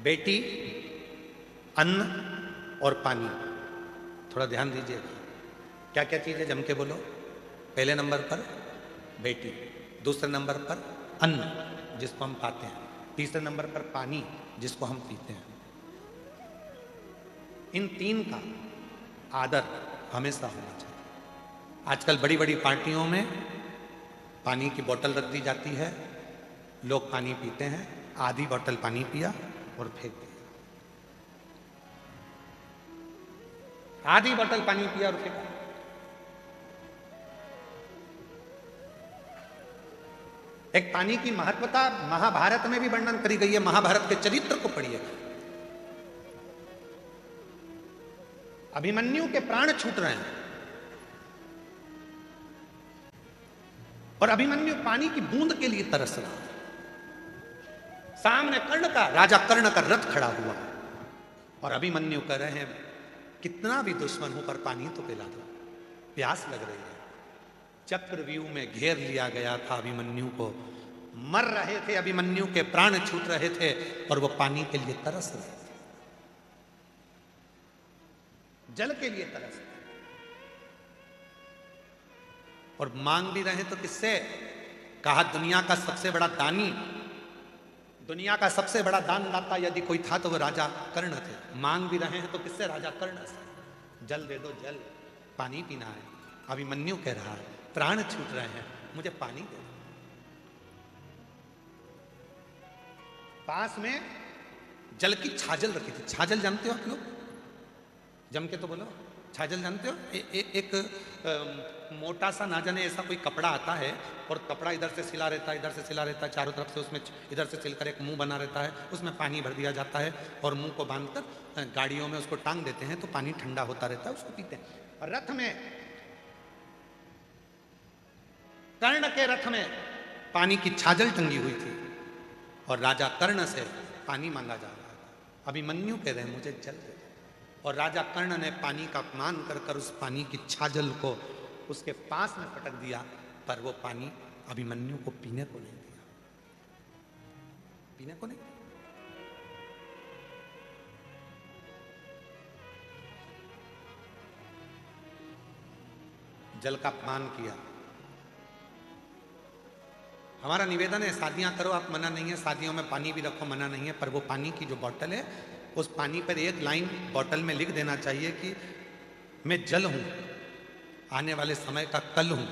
बेटी, अन्न और पानी, थोड़ा ध्यान दीजिएगा। क्या क्या चीजें जम के बोलो। पहले नंबर पर बेटी, दूसरे नंबर पर अन्न जिसको हम खाते हैं, तीसरे नंबर पर पानी जिसको हम पीते हैं। इन तीन का आदर हमेशा होना चाहिए। आजकल बड़ी बड़ी पार्टियों में पानी की बोतल रख दी जाती है, लोग पानी पीते हैं, आधी बोतल पानी पिया और फेंक दिया, आधी बोतल पानी पिया और फेंका। एक पानी की महत्वता महाभारत में भी वर्णन करी गई है। महाभारत के चरित्र को पढ़िए। अभिमन्यु के प्राण छूट रहे हैं और अभिमन्यु पानी की बूंद के लिए तरस रहा है। सामने राजा कर्ण का रथ खड़ा हुआ और अभिमन्यु कह रहे हैं कितना भी दुश्मन हो पर पानी तो पिला दो, प्यास लग रही है। चक्रव्यूह में घेर लिया गया था अभिमन्यु को, मर रहे थे, अभिमन्यु के प्राण छूट रहे थे और वो पानी के लिए तरस रहे थे। जल के लिए तरसते हैं। और मांग भी रहे तो किससे? कहा दुनिया का सबसे बड़ा दानी, दुनिया का सबसे बड़ा दानदाता यदि कोई था तो वो राजा कर्ण थे। मांग भी रहे हैं तो किससे? राजा कर्ण से। जल दे दो, जल, पानी पीना है। अभिमन्यु कह रहा है प्राण छूट रहे हैं, मुझे पानी दे दो। पास में जल की छाजल रखी थी। छाजल जानते हो आप लोग? जम के तो बोलो, छाजल जानते हो? एक मोटा सा, ना जाने ऐसा कोई कपड़ा आता है और कपड़ा इधर से सिला रहता है, इधर से सिला रहता है, चारों तरफ से उसमें इधर से सिलकर एक मुंह बना रहता है, उसमें पानी भर दिया जाता है और मुंह को बांधकर गाड़ियों में उसको टांग देते हैं तो पानी ठंडा होता रहता है, उसको पीते हैं। और रथ में, कर्ण के रथ में पानी की छाजल टंगी हुई थी और राजा कर्ण से पानी मांगा जा रहा था। अभिमन्यु कह रहे हैं मुझे जल दे दो। और राजा कर्ण ने पानी का अपमान कर कर उस पानी की छाजल को उसके पास में पटक दिया, पर वो पानी अभिमन्यु को पीने को नहीं दिया, पीने को नहीं दिया। जल का अपमान किया। हमारा निवेदन है शादियां करो आप, मना नहीं है, शादियों में पानी भी रखो, मना नहीं है, पर वो पानी की जो बोतल है उस पानी पर एक लाइन बोतल में लिख देना चाहिए कि मैं जल हूं, आने वाले समय का कल हूं,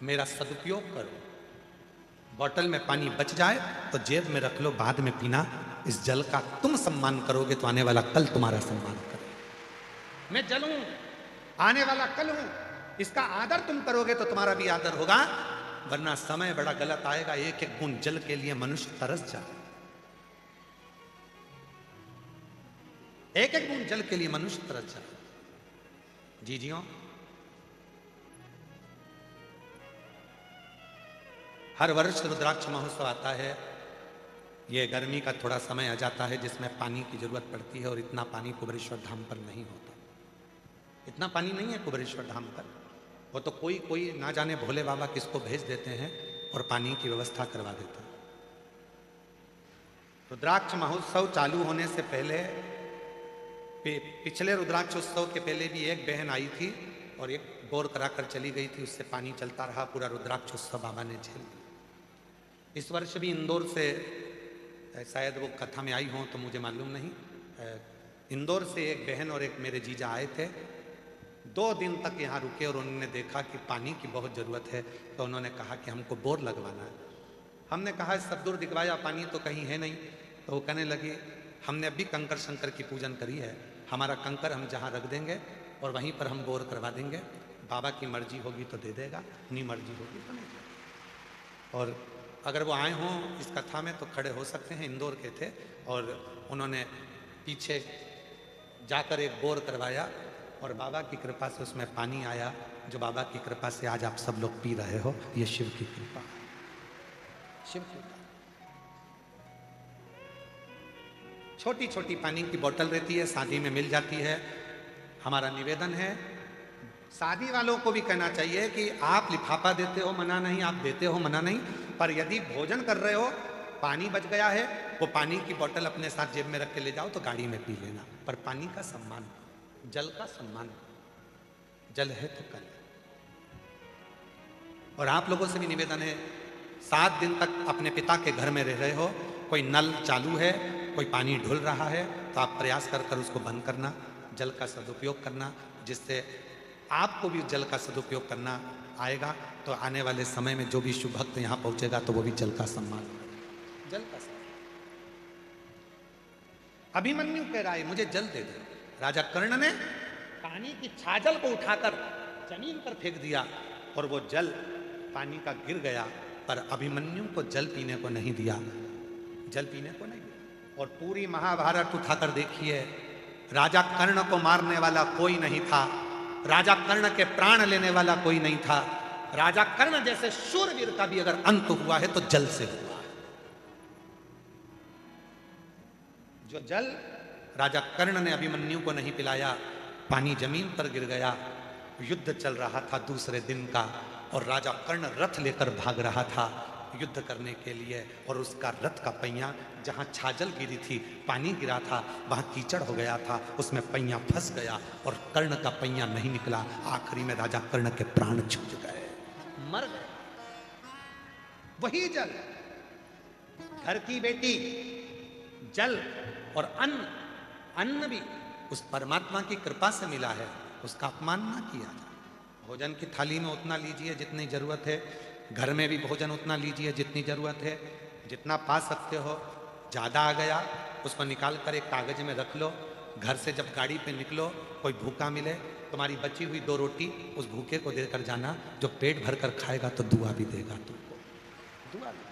मेरा सदुपयोग करो। बोतल में पानी बच जाए तो जेब में रख लो, बाद में पीना। इस जल का तुम सम्मान करोगे तो आने वाला कल तुम्हारा सम्मान करेगा। मैं जल हूं, आने वाला कल हूं, इसका आदर तुम करोगे तो तुम्हारा भी आदर होगा, वरना समय बड़ा गलत आएगा। एक एक बूंद जल के लिए मनुष्य तरस जाए, एक एक बूंद जल के लिए मनुष्य तरस जाए। जी जियो। हर वर्ष रुद्राक्ष महोत्सव आता है। ये गर्मी का थोड़ा समय आ जाता है जिसमें पानी की जरूरत पड़ती है और इतना पानी कुबेरेश्वर धाम पर नहीं होता। इतना पानी नहीं है कुबेरेश्वर धाम पर। वो तो कोई कोई ना जाने भोले बाबा किसको भेज देते हैं और पानी की व्यवस्था करवा देते हैं। रुद्राक्ष महोत्सव चालू होने से पहले, पिछले रुद्राक्ष उत्सव के पहले भी एक बहन आई थी और एक बोर कराकर चली गई थी, उससे पानी चलता रहा। पूरा रुद्राक्ष उत्सव बाबा ने झेल लिया। इस वर्ष भी इंदौर से, शायद वो कथा में आई हों तो मुझे मालूम नहीं, इंदौर से एक बहन और एक मेरे जीजा आए थे। 2 दिन तक यहाँ रुके और उन्होंने देखा कि पानी की बहुत ज़रूरत है, तो उन्होंने कहा कि हमको बोर लगवाना है। हमने कहा सब दूर दिखवाया, पानी तो कहीं है नहीं। तो वो कहने लगी हमने अभी कंकर शंकर की पूजन करी है, हमारा कंकर हम जहाँ रख देंगे और वहीं पर हम बोर करवा देंगे, बाबा की मर्जी होगी तो दे देगा, नहीं मर्जी होगी तो नहीं। और अगर वो आए हों इस कथा में तो खड़े हो सकते हैं। इंदौर के थे और उन्होंने पीछे जाकर एक बोर करवाया और बाबा की कृपा से उसमें पानी आया, जो बाबा की कृपा से आज आप सब लोग पी रहे हो। ये शिव की कृपा, शिव की कृपा। छोटी छोटी पानी की बोतल रहती है, शादी में मिल जाती है। हमारा निवेदन है, शादी वालों को भी कहना चाहिए कि आप लिफाफा देते हो मना नहीं, आप देते हो मना नहीं, पर यदि भोजन कर रहे हो, पानी बच गया है, वो पानी की बोतल अपने साथ जेब में रख के ले जाओ तो गाड़ी में पी लेना, पर पानी का सम्मान, जल का सम्मान। जल है तो कल। और आप लोगों से भी निवेदन है, 7 दिन तक अपने पिता के घर में रह रहे हो, कोई नल चालू है, कोई पानी ढुल रहा है, तो आप प्रयास कर कर उसको बंद करना, जल का सदुपयोग करना, जिससे आपको भी जल का सदुपयोग करना आएगा। तो आने वाले समय में जो भी शुभ भक्त यहाँ पहुंचेगा तो वो भी जल का सम्मान, जल का सम्मान। अभिमन्यु कह रहा है मुझे जल दे दो। राजा कर्ण ने पानी की छाजल को उठाकर जमीन पर फेंक दिया और वो जल पानी का गिर गया, पर अभिमन्यु को जल पीने को नहीं दिया, जल पीने को नहीं दिया। और पूरी महाभारत उठाकर देखिए, राजा कर्ण को मारने वाला कोई नहीं था, राजा कर्ण के प्राण लेने वाला कोई नहीं था। राजा कर्ण जैसे शूरवीर का भी अगर अंत हुआ है तो जल से हुआ है। जो जल राजा कर्ण ने अभिमन्यु को नहीं पिलाया, पानी जमीन पर गिर गया। युद्ध चल रहा था दूसरे दिन का और राजा कर्ण रथ लेकर भाग रहा था। युद्ध करने के लिए, और उसका रथ का पहिया जहाँ छाजल गिरी थी, पानी गिरा था, वहाँ कीचड़ हो गया था, उसमें पहिया फंस गया और कर्ण का पहिया नहीं निकला। आखिरी में राजा कर्ण के प्राण छूट गए, मर गए। वही जल, घर की बेटी, जल और अन्न, अन्न भी उस परमात्मा की कृपा से मिला है, उसका अपमान ना किया जाए। भोजन की थाली में उतना लीजिए जितनी जरूरत है, घर में भी भोजन उतना लीजिए जितनी जरूरत है, जितना पा सकते हो। ज़्यादा आ गया उसको निकाल कर एक कागज में रख लो, घर से जब गाड़ी पे निकलो, कोई भूखा मिले, तुम्हारी बची हुई 2 रोटी उस भूखे को देकर जाना, जो पेट भर कर खाएगा तो दुआ भी देगा तुमको, दुआ भी।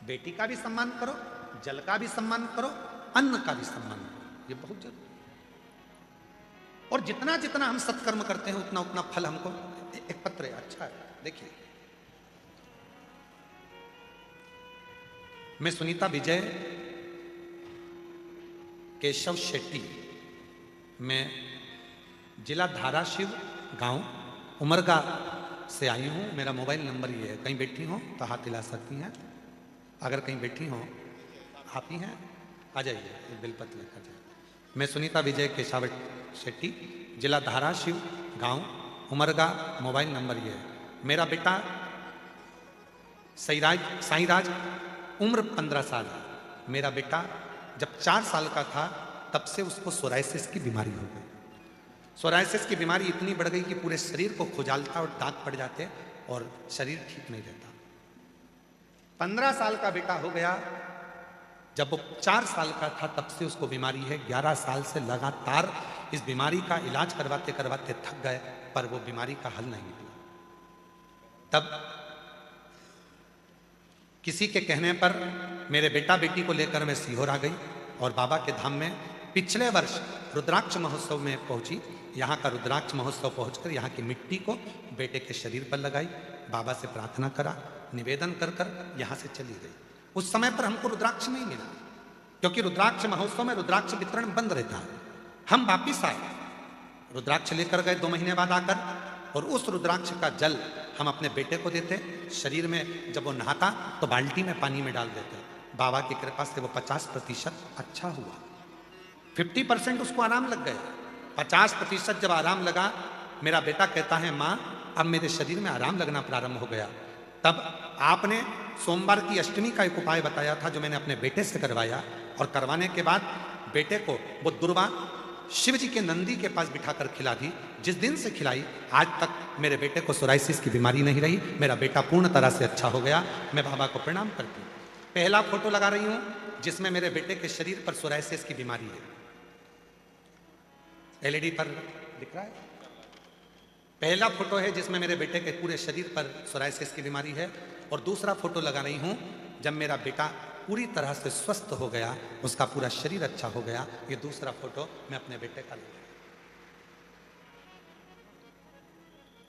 बेटी का भी सम्मान करो, जल का भी सम्मान करो, अन्न का भी सम्मान करो, ये बहुत जरूरी है। और जितना जितना हम सत्कर्म करते हैं उतना उतना फल हमको। एक पत्र है, अच्छा है, देखिए। मैं सुनीता विजय केशव शेट्टी, मैं जिला धाराशिव, गांव उमरगा से आई हूं। मेरा मोबाइल नंबर ये है, कहीं बैठी हो तो हाथ हिला सकती हैं। अगर कहीं बैठी हो, आप ही हैं, आ जाइए, बेलपत्र लेकर जाइए। मैं सुनीता विजय केशव शेट्टी, जिला धाराशिव, गांव उमरगा, मोबाइल नंबर ये है। मेरा बेटा साईराज, उम्र 15 साल है। मेरा बेटा जब 4 साल का था तब से उसको सोराइसिस की बीमारी हो गई। सोराइसिस की बीमारी इतनी बढ़ गई कि पूरे शरीर को खुजालता और दाग पड़ जाते और शरीर ठीक नहीं रहता। 15 साल का बेटा हो गया, जब वो 4 साल का था तब से उसको बीमारी है। 11 साल से लगातार इस बीमारी का इलाज करवाते करवाते थक गए, पर वो बीमारी का हल नहीं निकला। तब किसी के कहने पर मेरे बेटा बेटी को लेकर मैं सीहोर आ गई और बाबा के धाम में पिछले वर्ष रुद्राक्ष महोत्सव में पहुंची। यहाँ का रुद्राक्ष महोत्सव पहुंचकर यहाँ की मिट्टी को बेटे के शरीर पर लगाई, बाबा से प्रार्थना करा, निवेदन कर कर यहाँ से चली गई। उस समय पर हमको रुद्राक्ष नहीं मिला, क्योंकि रुद्राक्ष महोत्सव में रुद्राक्ष वितरण बंद रहता है। हम वापिस आए, रुद्राक्ष लेकर गए 2 महीने बाद आकर, और उस रुद्राक्ष का जल हम अपने बेटे को देते। शरीर में जब वो नहाता तो बाल्टी में पानी में डाल देते। बाबा की कृपा से वो 50% अच्छा हुआ। 50% उसको आराम लग गया। 50% जब आराम लगा, मेरा बेटा कहता है, माँ अब मेरे शरीर में आराम लगना प्रारंभ हो गया। तब आपने सोमवार की अष्टमी का एक उपाय बताया था, जो मैंने अपने बेटे से करवाया, और करवाने के बाद बेटे को वो दुर्वा शिव जी के नंदी के पास बिठाकर खिला दी। जिस दिन से खिलाई आज तक मेरे बेटे को सोराइसिस की बीमारी नहीं रही। मेरा बेटा पूर्ण तरह से अच्छा हो गया। मैं बाबा को प्रणाम करती हूँ। पहला फोटो लगा रही हूँ जिसमें मेरे बेटे के शरीर पर सोराइसिस की बीमारी है। एलईडी पर दिख रहा है। पहला फोटो है जिसमें मेरे बेटे के पूरे शरीर पर सोराइसिस की बीमारी है, और दूसरा फोटो लगा रही हूँ जब मेरा बेटा पूरी तरह से स्वस्थ हो गया, उसका पूरा शरीर अच्छा हो गया। ये दूसरा फोटो मैं अपने बेटे का लगा।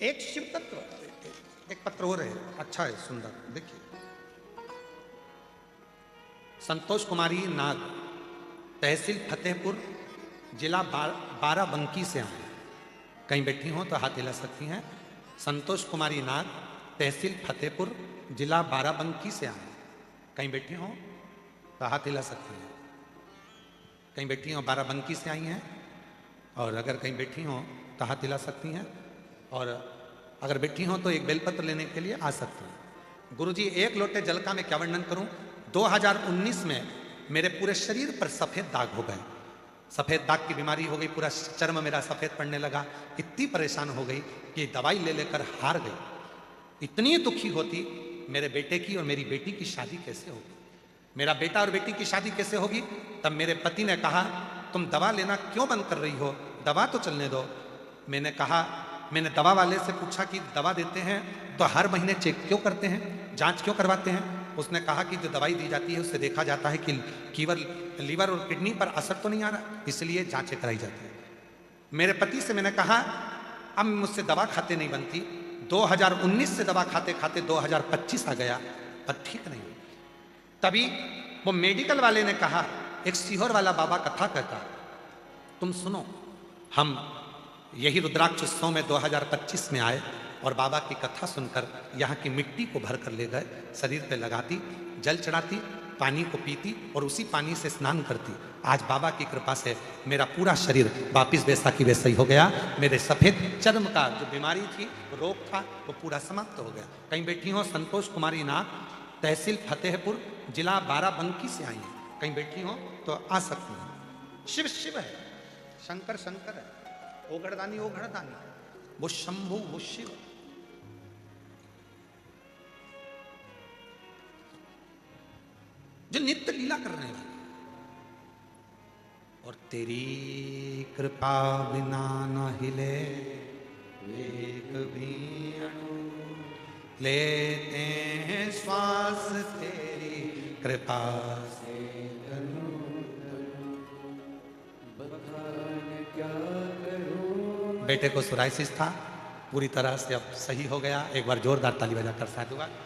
एक शिव तत्व, एक पत्र हो रहे, अच्छा है, सुंदर, देखिए। संतोष कुमारी नाग, तहसील फतेहपुर, जिला बाराबंकी से आए। कहीं बैठी हो तो हाथ हिला सकती हैं। संतोष कुमारी नाग, तहसील फतेहपुर, जिला बाराबंकी से आए। कहीं बैठी हो तो हाथ हिला सकती हैं। कहीं बैठी हो, बाराबंकी से आई हैं, और अगर कहीं बैठी हो तो हाथ हिला सकती हैं, और अगर बैठी हो तो एक बेलपत्र लेने के लिए आ सकती हैं। गुरुजी, 1 लोटे जल का मैं क्या वर्णन करूं। 2019 में मेरे पूरे शरीर पर सफ़ेद दाग हो गए। सफ़ेद दाग की बीमारी हो गई, पूरा चर्म मेरा सफ़ेद पड़ने लगा। इतनी परेशान हो गई कि दवाई ले लेकर हार गई। इतनी दुखी होती, मेरे बेटे की और मेरी बेटी की शादी कैसे होगी, मेरा बेटा और बेटी की शादी कैसे होगी। तब मेरे पति ने कहा, तुम दवा लेना क्यों बंद कर रही हो, दवा तो चलने दो। मैंने दवा वाले से पूछा कि दवा देते हैं तो हर महीने चेक क्यों करते हैं, जांच क्यों करवाते हैं। उसने कहा कि जो दवाई दी जाती है उससे देखा जाता है कि लीवर और किडनी पर असर तो नहीं आ रहा, इसलिए जांचें कराई जाती है। मेरे पति से मैंने कहा, अब मुझसे दवा खाते नहीं बनती। 2019 से दवा खाते खाते 2025 आ गया, पर ठीक नहीं। तभी वो मेडिकल वाले ने कहा, एक सीहोर वाला बाबा कथा कहता, तुम सुनो। हम यही रुद्राक्ष उत्सव में 2025 में आए और बाबा की कथा सुनकर यहाँ की मिट्टी को भर कर ले गए, शरीर पे लगाती, जल चढ़ाती, पानी को पीती और उसी पानी से स्नान करती। आज बाबा की कृपा से मेरा पूरा शरीर वापिस वैसा की वैसा ही हो गया। मेरे सफ़ेद चर्म का जो बीमारी थी, रोग था, वो पूरा समाप्त हो गया। कहीं बैठी हो संतोष कुमारी नाथ, तहसील फतेहपुर, जिला बाराबंकी से आई हैं, कहीं बैठी हो तो आ सकती हैं। शिव शिव है, शंकर शंकर है, ओघड़दानी ओघड़दानी, वो शंभु वो शिव। जो नित्य लीला करने वाला, और तेरी कृपा बिना न हिले एक भी अणु, लेते हैं श्वास तेरी कृपा से तनु तनु, बताने क्या करूं। बेटे को सोराइसिस था, पूरी तरह से अब सही हो गया। एक बार जोरदार ताली बजाकर साधुवाद।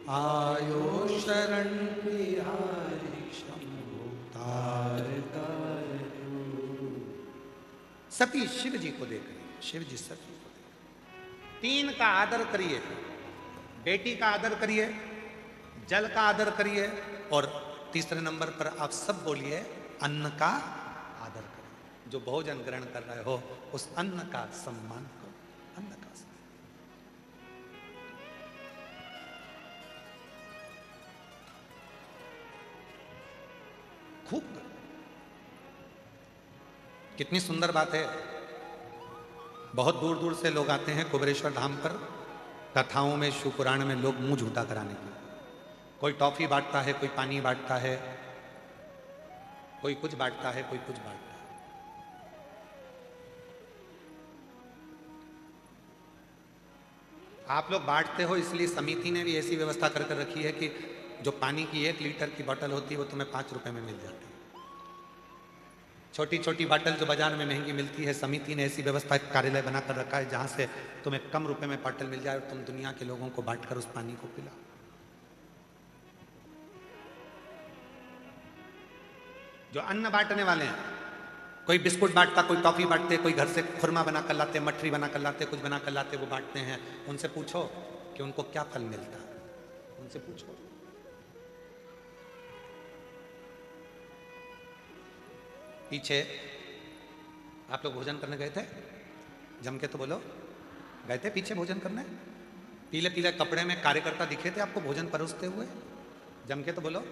आयो शरण बिहारी शंभु तार तारू। सती शिव जी को देख रही, शिव जी सती को देख। तीन का आदर करिए, बेटी का आदर करिए, जल का आदर करिए, और तीसरे नंबर पर आप सब बोलिए अन्न का आदर करिए। जो भोजन ग्रहण कर रहे हो उस अन्न का सम्मान करो, अन्न का सम्मान। खूब करो। कितनी सुंदर बात है। बहुत दूर दूर से लोग आते हैं कुबेरेश्वर धाम पर, कथाओं में, शिव पुराण में लोग मुंह झूठा कराने के लिए। कोई टॉफी बांटता है, कोई पानी बांटता है, कोई कुछ बांटता है, कोई कुछ बांटता है। आप लोग बांटते हो इसलिए समिति ने भी ऐसी व्यवस्था कर कर रखी है कि जो पानी की 1 लीटर की बोतल होती है वो तुम्हें 5 रुपए में मिल जाती है। छोटी छोटी बोतल जो बाजार में महंगी मिलती है, समिति ने ऐसी व्यवस्था, कार्यालय बनाकर रखा है जहां से तुम्हें कम रुपए में बोतल मिल जाए और तुम दुनिया के लोगों को बांटकर उस पानी को पिलाओ। जो अन्न बांटने वाले हैं, कोई बिस्कुट बांटता, कोई टॉफी बांटते, कोई घर से खुरमा बना कर लाते, मठरी बना कर लाते, कुछ बना कर लाते, वो बांटते हैं। उनसे पूछो कि उनको क्या फल मिलता है, उनसे पूछो। पीछे आप लोग भोजन करने गए थे, जम के तो बोलो, गए थे पीछे भोजन करने? पीले पीले कपड़े में कार्यकर्ता दिखे थे आपको भोजन परोसते हुए? जम के तो बोलो।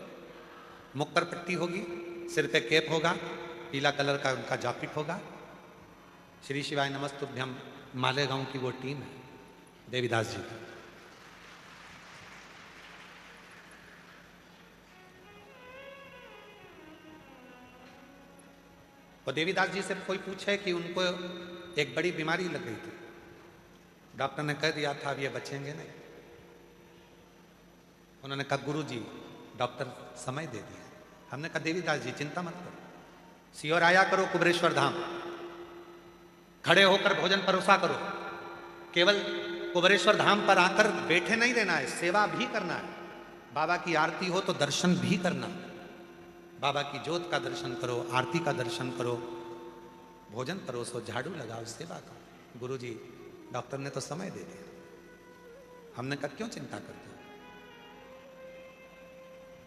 मुख पर पट्टी होगी, सिर पे कैप होगा, पीला कलर का उनका जैकेट होगा। श्री शिवाय नमस्तुभ्यम मालेगांव की वो टीम है, देवीदास जी की। और देवीदास जी से कोई पूछे कि उनको एक बड़ी बीमारी लग गई थी, डॉक्टर ने कह दिया था अब ये बचेंगे नहीं। उन्होंने कहा गुरु जी डॉक्टर समय दे दिया। हमने कहा देवीदास जी चिंता मत करो, सियोर आया करो कुबेरेश्वर धाम, खड़े होकर भोजन परोसा करो। केवल कुबेरेश्वर धाम पर आकर बैठे नहीं रहना है, सेवा भी करना है। बाबा की आरती हो तो दर्शन भी करना, बाबा की ज्योत का दर्शन करो, आरती का दर्शन करो, भोजन परोसो, झाड़ू लगाओ, सेवा करो। गुरु जी डॉक्टर ने तो समय दे दिया। हमने कहा क्यों चिंता करते हो?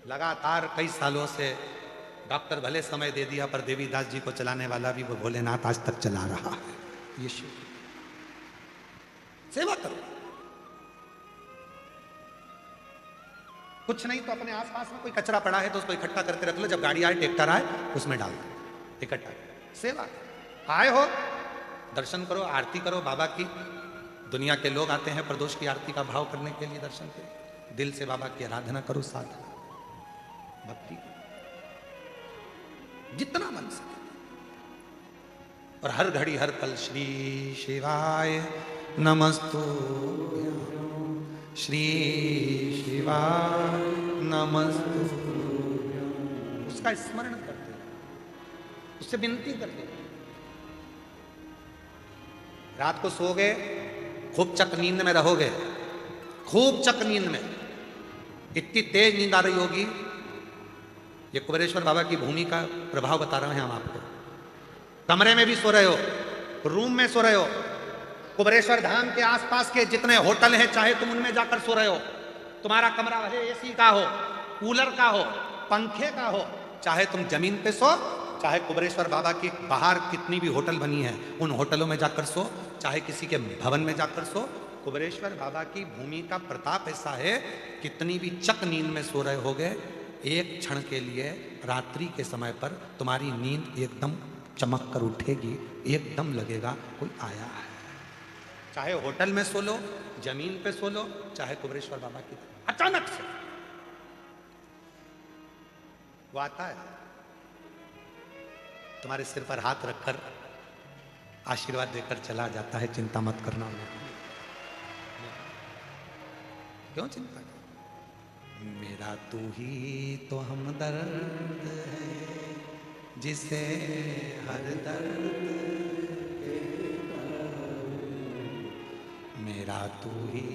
लगातार कई सालों से डॉक्टर भले समय दे दिया, पर देवीदास जी को चलाने वाला भी वो भोलेनाथ आज तक चला रहा है। ये शिव सेवा करो। कुछ नहीं तो अपने आसपास में कोई कचरा पड़ा है तो उसको इकट्ठा करके रख लो, जब गाड़ी आए, ट्रैक्टर आए, उसमें डाल दो, इकट्ठा सेवा। आए हो दर्शन करो, आरती करो बाबा की। दुनिया के लोग आते हैं प्रदोष की आरती का भाव करने के लिए, दर्शन के दिल से बाबा की आराधना करो, साधना भक्ति जितना मन सके। और हर घड़ी हर पल श्री शिवाय नमस्तुभ्यं, श्री शिवाय नमस्तुभ्यं, उस उसका स्मरण करते रहो, उससे विनती करते रहो। रात को सोओगे, खूब चक नींद में रहोगे, खूब चक नींद में, इतनी तेज नींद आ रही होगी। ये कुबेरेश्वर बाबा की भूमि का प्रभाव बता रहे हैं हम आपको। कमरे में भी सो रहे हो, रूम में सो रहे हो, कुबेरेश्वर धाम के आसपास के जितने होटल हैं चाहे तुम उनमें जाकर सो रहे हो, तुम्हारा कमरा भले एसी का हो, कूलर का हो, पंखे का हो, चाहे तुम जमीन पे सो, चाहे कुबेरेश्वर बाबा की बाहर कितनी भी होटल बनी है उन होटलों में जाकर सो, चाहे किसी के भवन में जाकर सो, कुबेरेश्वर बाबा की भूमि का प्रताप ऐसा है, कितनी भी चक नींद में सो रहे होगे, एक क्षण के लिए रात्रि के समय पर तुम्हारी नींद एकदम चमक कर उठेगी, एकदम लगेगा कोई आया है। चाहे होटल में सो लो, जमीन पे सो लो, चाहे कुबेरेश्वर बाबा की, अचानक से वो आता है, तुम्हारे सिर पर हाथ रखकर आशीर्वाद देकर चला जाता है। चिंता मत करना। क्यों चिंता कर? मेरा तू ही तो हमदर्द है, जिसे हर दर्द, मेरा तू ही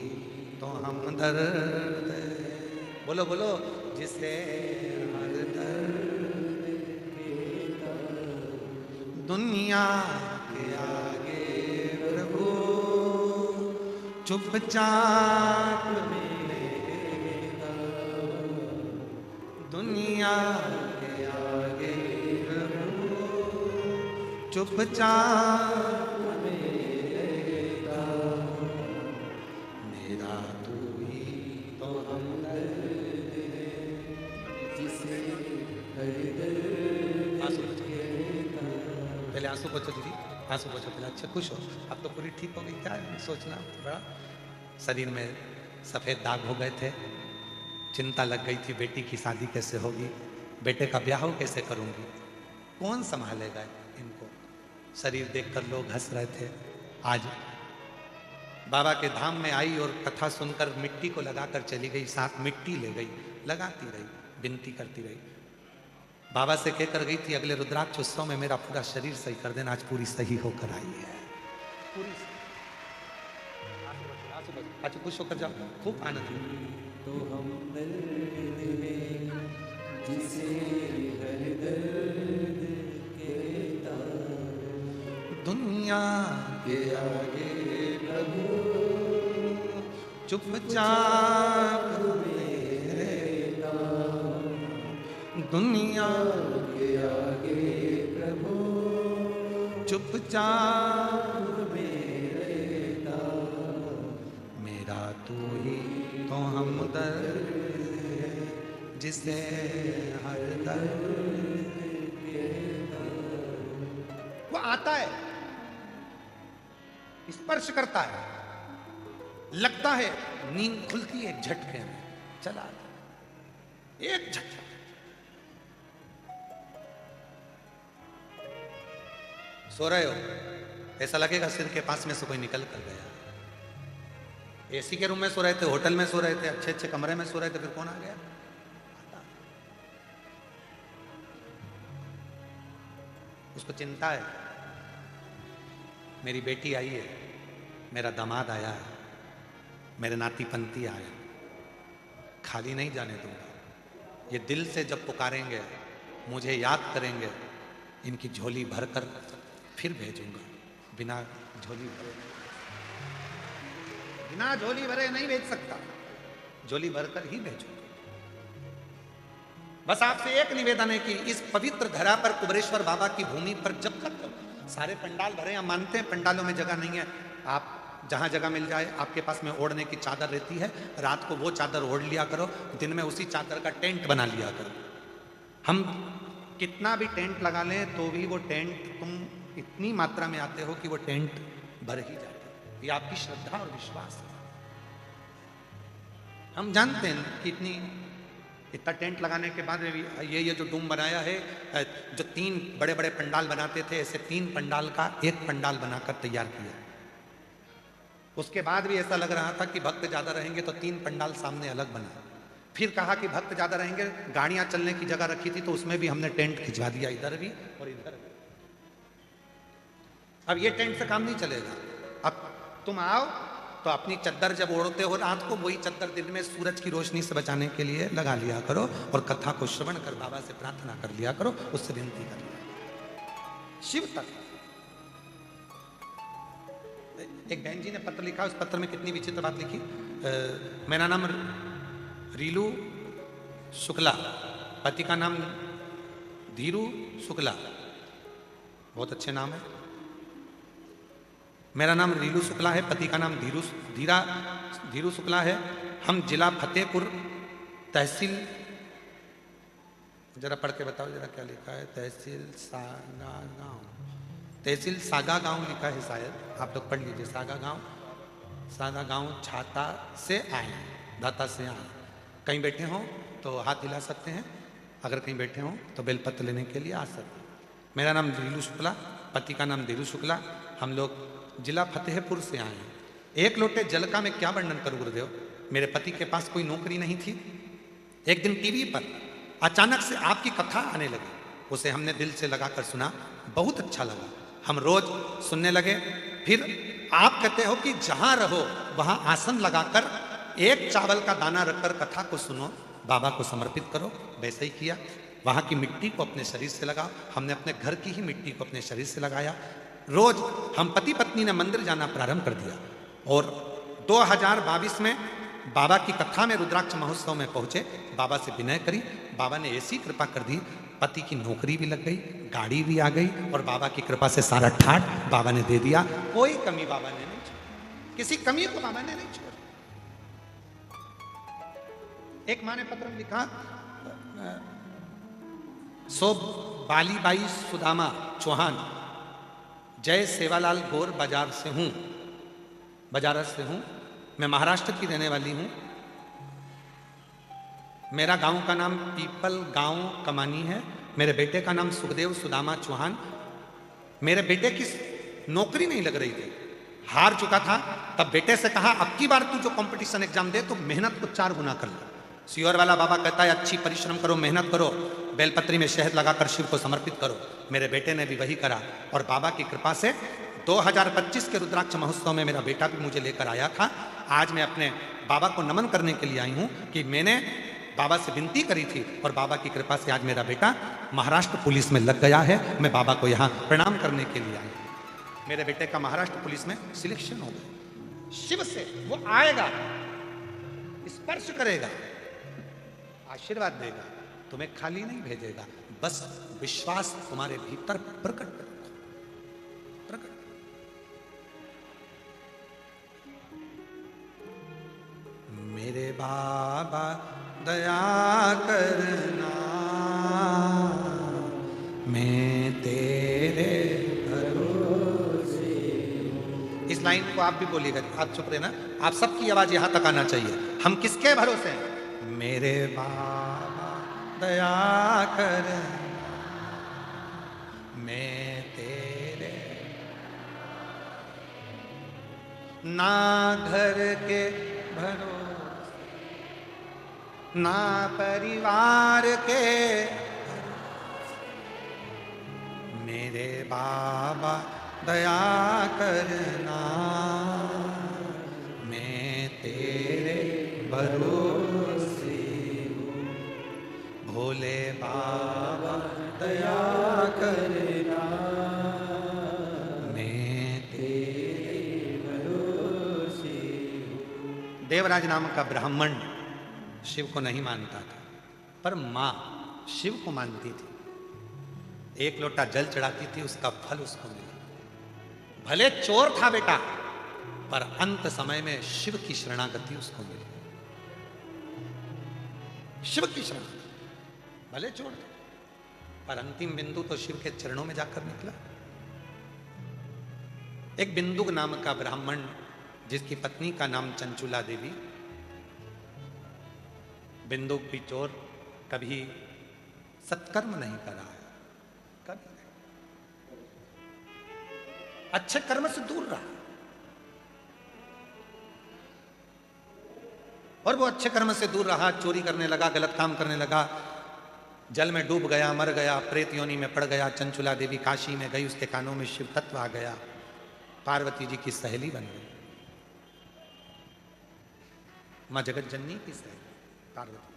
तो हमदर्द है, बोलो बोलो, जिसे हर दर्द, दुनिया के आगे प्रभु चुपचाप मिलेगा, दुनिया के आगे प्रभु चुपचाप मिलेगा, मेरा तू ही तो हमदर्द है, जिसे आंसू पोछो, पहले आंसू पोछो दीदी, आंसू पोछो पहले। अच्छा खुश हो, अब तो पूरी ठीक हो गई, क्या सोचना बड़ा। शरीर में सफ़ेद दाग हो गए थे, चिंता लग गई थी बेटी की शादी कैसे होगी, बेटे का ब्याह कैसे करूंगी, कौन संभालेगा इनको। शरीर देखकर लोग हंस रहे थे। आज बाबा के धाम में आई और कथा सुनकर मिट्टी को लगाकर चली गई, साथ मिट्टी ले गई, लगाती रही, विनती करती रही। बाबा से कहकर गई थी अगले रुद्राक्ष उत्सव में मेरा पूरा शरीर सही कर देना। आज पूरी सही होकर आई है, पूरी सही। अच्छा खुश होकर जाओ, खूब आनंद तो हम दर्द में जिसे हर दर्द कहता, दुनिया के आगे प्रभु चुपचाप रहता, दुनिया के आगे प्रभु चुपचाप रहता, मेरा तू ही तो हमदर्द है, जिसे हर दर्द कहता। वो आता है, स्पर्श करता है, लगता है, नींद खुलती है एक झटके में, चला आता है, एक झटका। सो रहे हो, ऐसा लगेगा सिर के पास में से कोई निकल कर गया। एसी के रूम में सो रहे थे, होटल में सो रहे थे, अच्छे अच्छे कमरे में सो रहे थे, फिर कौन आ गया? आता। उसको चिंता है, मेरी बेटी आई है, मेरा दामाद आया है, मेरे नाती पंती आए, खाली नहीं जाने दूंगा। ये दिल से जब पुकारेंगे, मुझे याद करेंगे, इनकी झोली भरकर फिर भेजूंगा। बिना झोली भरे, बिना झोली भरे नहीं भेज सकता, झोली भरकर ही भेजूंगा। बस आपसे एक निवेदन है कि इस पवित्र धरा पर, कुबेरेश्वर बाबा की भूमि पर, जब तक सारे पंडाल भरे, हम मानते हैं पंडालों में जगह नहीं है, आप जहां जगह मिल जाए, आपके पास में ओढ़ने की चादर रहती है, रात को वो चादर ओढ़ लिया करो, दिन में उसी चादर का टेंट बना लिया करो। हम कितना भी टेंट लगा लें तो भी वो टेंट, तुम इतनी मात्रा में आते हो कि वो टेंट भर ही जाता है। ये आपकी श्रद्धा और विश्वास है। हम जानते हैं कि इतना टेंट लगाने के बाद भी ये जो डूम बनाया है, जो 3 बड़े बड़े पंडाल बनाते थे, ऐसे 3 पंडाल का एक पंडाल बनाकर तैयार किया। उसके बाद भी ऐसा लग रहा था कि भक्त ज्यादा रहेंगे तो 3 पंडाल सामने अलग बना, फिर कहा कि भक्त ज्यादा रहेंगे, गाड़ियां चलने की जगह रखी थी तो उसमें भी हमने टेंट खिंचवा दिया, इधर भी और इधर भी। अब ये टेंट से काम नहीं चलेगा। अब तुम आओ तो अपनी चद्दर जब ओढ़ते हो रात को, वही चद्दर दिन में सूरज की रोशनी से बचाने के लिए लगा लिया करो और कथा को श्रवण कर बाबा से प्रार्थना कर लिया करो, उससे विनती कर लिया। शिव तक एक बहन जी ने पत्र लिखा, उस पत्र में कितनी विचित्र बात लिखी। मेरा नाम रीलू शुक्ला, पति का नाम धीरू शुक्ला, बहुत अच्छे नाम है। मेरा नाम रीलू शुक्ला है, पति का नाम धीरू शुक्ला है। हम जिला फतेहपुर, तहसील, जरा पढ़ के बताओ जरा क्या लिखा है। तहसील सागा गांव लिखा है शायद, आप लोग पढ़ लीजिए। सागा गांव छाता से आए, दाता से आए। कहीं बैठे हों तो हाथ हिला सकते हैं, अगर कहीं बैठे हों तो बेलपत्र लेने के लिए आ सकते हैं। मेरा नाम रीलू शुक्ला, पति का नाम धीरू शुक्ला, हम लोग जिला फतेहपुर से आए हैं। एक लोटे जल का मैं क्या वर्णन करूं गुरुदेव। मेरे पति के पास कोई नौकरी नहीं थी। एक दिन टीवी पर अचानक से आपकी कथा आने लगी, उसे हमने दिल से लगाकर सुना, बहुत अच्छा लगा, हम रोज सुनने लगे। फिर आप कहते हो कि जहां रहो वहां आसन लगाकर एक चावल का दाना रखकर कथा को सुनो, बाबा को समर्पित करो। वैसे ही किया, वहां की मिट्टी को अपने शरीर से लगाओ। हमने अपने घर की ही मिट्टी को अपने शरीर से लगाया। रोज हम पति पत्नी ने मंदिर जाना प्रारंभ कर दिया और 2022 में बाबा की कथा में रुद्राक्ष महोत्सव में पहुंचे। बाबा से विनय करी, बाबा ने ऐसी कृपा कर दी, पति की नौकरी भी लग गई, गाड़ी भी आ गई और बाबा की कृपा से सारा ठाट बाबा ने दे दिया। कोई कमी बाबा ने नहीं छोड़ी, किसी कमी को बाबा ने नहीं छोड़ी। एक माँ ने पत्र में लिखा, सो बालीबाई सुदामा चौहान, जय सेवालाल गौर बाजारस से हूं। मैं महाराष्ट्र की रहने वाली हूं। मेरा गांव का नाम पीपल गांव कमानी है। मेरे बेटे का नाम सुखदेव सुदामा चौहान। मेरे बेटे की नौकरी नहीं लग रही थी, हार चुका था। तब बेटे से कहा, अब की बार तू जो कंपटीशन एग्जाम दे तो मेहनत को 4 गुना कर ले। सियोर वाला बाबा कहता है, अच्छी परिश्रम करो, मेहनत करो, बेलपत्री में शहद लगाकर शिव को समर्पित करो। मेरे बेटे ने भी वही करा और बाबा की कृपा से 2025 के रुद्राक्ष महोत्सव में मेरा बेटा भी मुझे लेकर आया था। आज मैं अपने बाबा को नमन करने के लिए आई हूं कि मैंने बाबा से विनती करी थी और बाबा की कृपा से आज मेरा बेटा महाराष्ट्र पुलिस में लग गया है। मैं बाबा को यहाँ प्रणाम करने के लिए आई। मेरे बेटे का महाराष्ट्र पुलिस में सिलेक्शन हो गया। शिव से वो आएगा, स्पर्श करेगा, आशीर्वाद देगा, तुम्हें खाली नहीं भेजेगा। बस विश्वास तुम्हारे भीतर प्रकट करो, प्रकट। मेरे बाबा दया करना, मैं तेरे भरोसे। इस लाइन को आप भी बोलिएगा, आप चुप रहे ना, आप सबकी आवाज यहां तक आना चाहिए। हम किसके भरोसे हैं? मेरे बाबा दया करना, मैं तेरे। ना घर के भरोसे, ना परिवार के भरोसे, मेरे बाबा दया करना, मैं तेरे भरोसे हूँ। भोले बाबा दया करना, मैं तेरे भरोसे हूँ। देवराज नाम का ब्राह्मण शिव को नहीं मानता था, पर मां शिव को मानती थी। एक लोटा जल चढ़ाती थी, उसका फल उसको मिला। भले चोर था बेटा, पर अंत समय में शिव की शरणागति उसको मिली। शिव की शरणागति, भले चोर था, पर अंतिम बिंदु तो शिव के चरणों में जाकर निकला। एक बिंदुक नाम का ब्राह्मण, जिसकी पत्नी का नाम चंचुला देवी। बिंदुक भी चोर, कभी सत्कर्म नहीं करा है, कभी नहीं, अच्छे कर्म से दूर रहा। और वो अच्छे कर्म से दूर रहा, चोरी करने लगा, गलत काम करने लगा, जल में डूब गया, मर गया, प्रेत योनि में पड़ गया। चंचुला देवी काशी में गई, उसके कानों में शिव तत्व आ गया, पार्वती जी की सहेली बन गई, मां जगत जननी की सहेली पार्वती।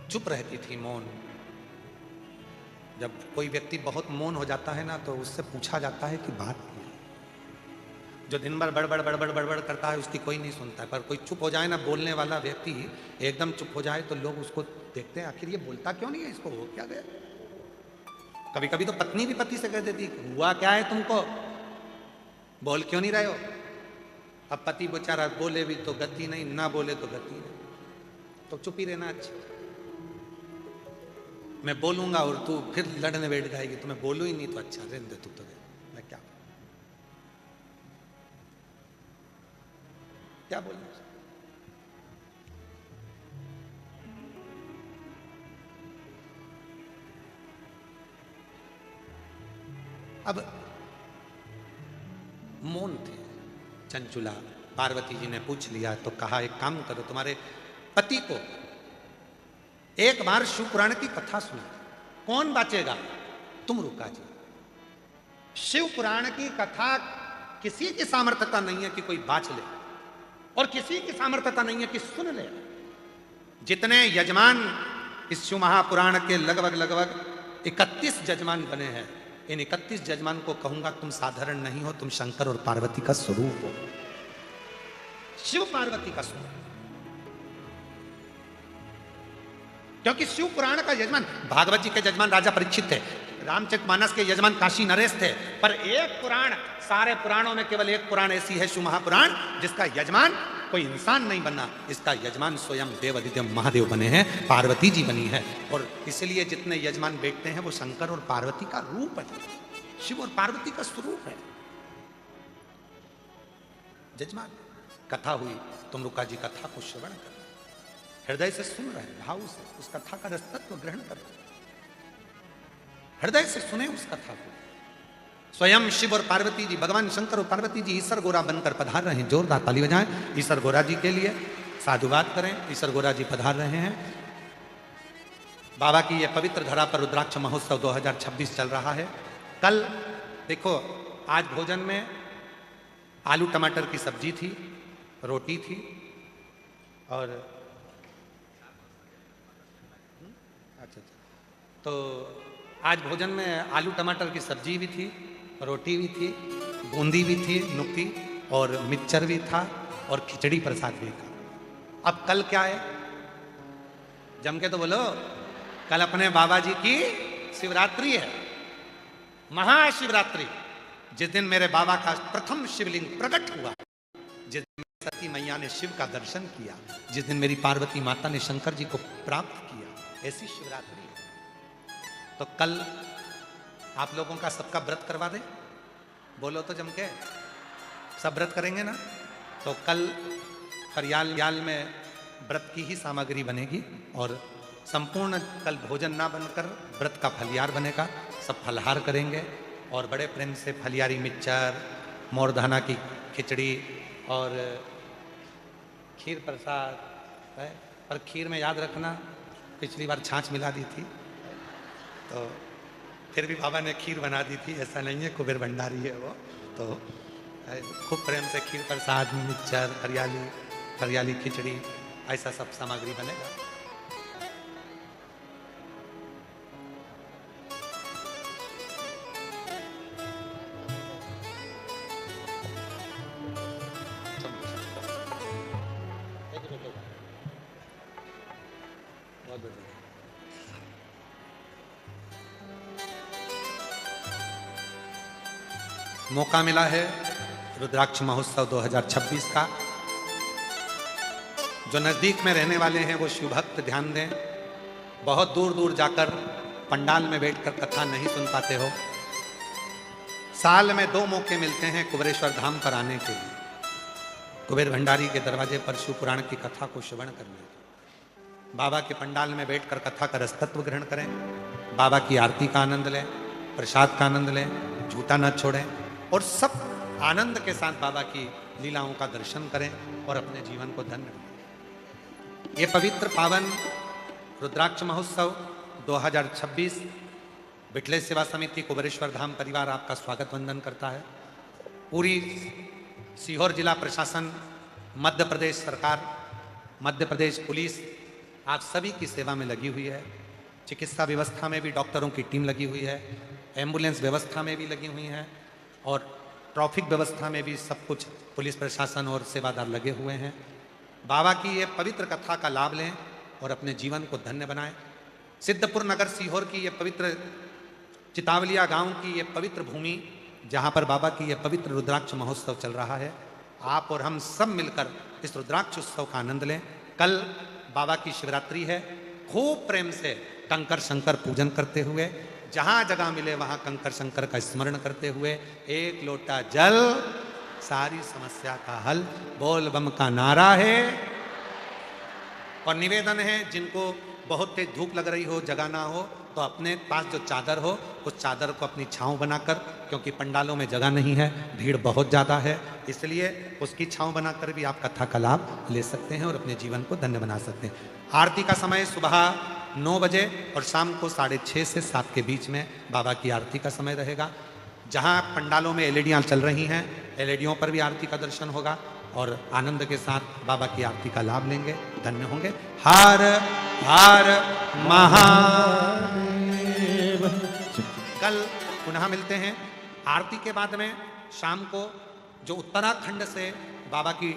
चुप रहती थी, मौन। जब कोई व्यक्ति बहुत मौन हो जाता है ना, तो उससे पूछा जाता है कि बात क्या है। जो दिन भर बड़बड़ बड़बड़ बड़बड़ करता है उसकी कोई नहीं सुनता है, पर कोई चुप हो जाए ना, बोलने वाला व्यक्ति एकदम चुप हो जाए, तो लोग उसको देखते हैं, आखिर ये बोलता क्यों नहीं है, इसको हो क्या गया। कभी कभी तो पत्नी भी पति से कह देती, हुआ क्या है तुमको, बोल क्यों नहीं रहे हो। अब पति बेचारा बोले भी तो गति नहीं, ना बोले तो गति नहीं, तो चुप ही रहना अच्छा। मैं बोलूंगा और तू फिर लड़ने बैठ जाएगी, तो मैं बोलू ही नहीं तो अच्छा, रहने दे तू, तो मैं क्या बोलना। अब मौन थे चंचुला। पार्वती जी ने पूछ लिया तो कहा एक काम करो, तुम्हारे पति को एक बार शिव पुराण की कथा सुना। कौन बाचेगा, तुम रुका जी। शिव पुराण की कथा किसी की सामर्थ्यता नहीं है कि कोई बाच ले, और किसी की सामर्थ्यता नहीं है कि सुन ले। जितने यजमान इस शिव महापुराण के लगभग 31 यजमान बने हैं, इन 31 यजमान को कहूंगा तुम साधारण नहीं हो, तुम शंकर और पार्वती का स्वरूप हो, शिव पार्वती का स्वरूप। क्योंकि शिव पुराण का यजमान, भागवत जी के यजमान राजा परीक्षित थे, रामचरितमानस के यजमान काशी नरेश थे, पर एक पुराण, सारे पुराणों में केवल एक पुराण ऐसी है, शिव महापुराण, जिसका यजमान कोई इंसान नहीं बना, इसका यजमान स्वयं देव आदित्य महादेव बने हैं, पार्वती जी बनी है। और इसलिए जितने यजमान बैठते हैं वो शंकर और पार्वती का रूप है, शिव और पार्वती का स्वरूप है यजमान। कथा हुई, तुम रुका जी कथा को श्रवण कर, हृदय से सुन रहे, भाव से उस कथा का रसतत्व ग्रहण कर, हृदय से सुने उस कथा को। स्वयं शिव और पार्वती जी, भगवान शंकर और पार्वती जी ईसर गोरा बनकर पधार रहे हैं। जोरदार ताली बजाएं ईसर गोरा जी के लिए, साधुवाद करें। ईसर गोरा जी पधार रहे हैं। बाबा की ये पवित्र धरा पर रुद्राक्ष महोत्सव 2026 चल रहा है। कल देखो, आज भोजन में आलू टमाटर की सब्जी थी, रोटी थी, और अच्छा, तो आज भोजन में आलू टमाटर की सब्जी भी थी, रोटी भी थी, बूंदी भी थी नुक्ती, और मिक्सचर भी था, और खिचड़ी प्रसाद भी था। अब कल क्या है, जम के तो बोलो, कल अपने बाबा जी की शिवरात्रि है, महाशिवरात्रि। जिस दिन मेरे बाबा का प्रथम शिवलिंग प्रकट हुआ, जिस दिन सती मैया ने शिव का दर्शन किया, जिस दिन मेरी पार्वती माता ने शंकर जी को प्राप्त किया, ऐसी शिवरात्रि है। तो कल आप लोगों का सबका व्रत करवा दे, बोलो तो जम के, सब व्रत करेंगे ना। तो कल फरियाल में व्रत की ही सामग्री बनेगी, और संपूर्ण कल भोजन ना बनकर व्रत का फलियार बनेगा। सब फलहार करेंगे, और बड़े प्रेम से फलियारी मिक्सचर, मोरधाना की खिचड़ी और खीर प्रसाद है। पर खीर में याद रखना, पिछली बार छाछ मिला दी थी, तो फिर भी बाबा ने खीर बना दी थी, ऐसा नहीं है कुबेर भंडारी है वो। तो खूब प्रेम से खीर प्रसाद, मिक्सचर, हरियाली खिचड़ी, ऐसा सब सामग्री बनेगा। मौका मिला है रुद्राक्ष महोत्सव 2026 का। जो नज़दीक में रहने वाले हैं वो शिव भक्त ध्यान दें। बहुत दूर दूर जाकर पंडाल में बैठकर कथा नहीं सुन पाते हो, साल में 2 मौके मिलते हैं कुबेरेश्वर धाम पर आने के लिए, कुबेर भंडारी के दरवाजे पर शिव पुराण की कथा को श्रवण करने। बाबा के पंडाल में बैठकर कथा का रसतत्व ग्रहण करें, बाबा की आरती का आनंद लें, प्रसाद का आनंद लें, झूठा न छोड़ें, और सब आनंद के साथ बाबा की लीलाओं का दर्शन करें और अपने जीवन को धन्य बनाएं। ये पवित्र पावन रुद्राक्ष महोत्सव 2026 बिटले सेवा समिति कुबेरेश्वर धाम परिवार आपका स्वागत वंदन करता है। पूरी सीहोर जिला प्रशासन, मध्य प्रदेश सरकार, मध्य प्रदेश पुलिस आप सभी की सेवा में लगी हुई है। चिकित्सा व्यवस्था में भी डॉक्टरों की टीम लगी हुई है, एम्बुलेंस व्यवस्था में भी लगी हुई हैं और ट्रैफिक व्यवस्था में भी सब कुछ पुलिस प्रशासन और सेवादार लगे हुए हैं। बाबा की ये पवित्र कथा का लाभ लें और अपने जीवन को धन्य बनाएं। सिद्धपुर नगर सीहोर की ये पवित्र चितावलिया गांव की ये पवित्र भूमि जहां पर बाबा की ये पवित्र रुद्राक्ष महोत्सव चल रहा है, आप और हम सब मिलकर इस रुद्राक्ष उत्सव का आनंद लें। कल बाबा की शिवरात्रि है। खूब प्रेम से कंकर शंकर पूजन करते हुए, जहां जगह मिले वहां कंकर शंकर का स्मरण करते हुए, एक लोटा जल सारी समस्या का हल, बोल बम का नारा है। और निवेदन है, जिनको बहुत तेज धूप लग रही हो, जगह ना हो, तो अपने पास जो चादर हो उस चादर को अपनी छांव बनाकर, क्योंकि पंडालों में जगह नहीं है, भीड़ बहुत ज़्यादा है, इसलिए उसकी छांव बनाकर भी आप कथा का लाभ ले सकते हैं और अपने जीवन को धन्य बना सकते हैं। आरती का समय सुबह 9 बजे और शाम को 6:30 से 7 के बीच में बाबा की आरती का समय रहेगा। जहाँ पंडालों में एलईडियाँ चल रही हैं, एलईडियों पर भी आरती का दर्शन होगा और आनंद के साथ बाबा की आरती का लाभ लेंगे, धन्य होंगे। हर हर महादेव। कल पुनः मिलते हैं आरती के बाद में। शाम को जो उत्तराखंड से बाबा की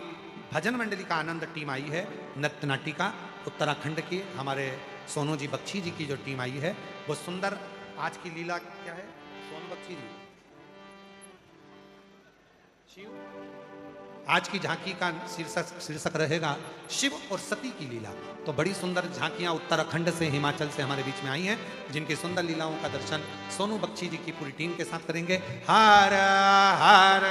भजन मंडली का आनंद टीम आई है, नृत्य नाटिका उत्तराखंड की, हमारे सोनू जी बख्शी जी की जो टीम आई है, वो सुंदर आज की लीला क्या है, सोनू बख्शी जी, शिव, आज की झांकी का शीर्षक रहेगा शिव और सती की लीला। तो बड़ी सुंदर झांकियां उत्तराखंड से, हिमाचल से हमारे बीच में आई हैं, जिनकी सुंदर लीलाओं का दर्शन सोनू बख्शी जी की पूरी टीम के साथ करेंगे। हर हर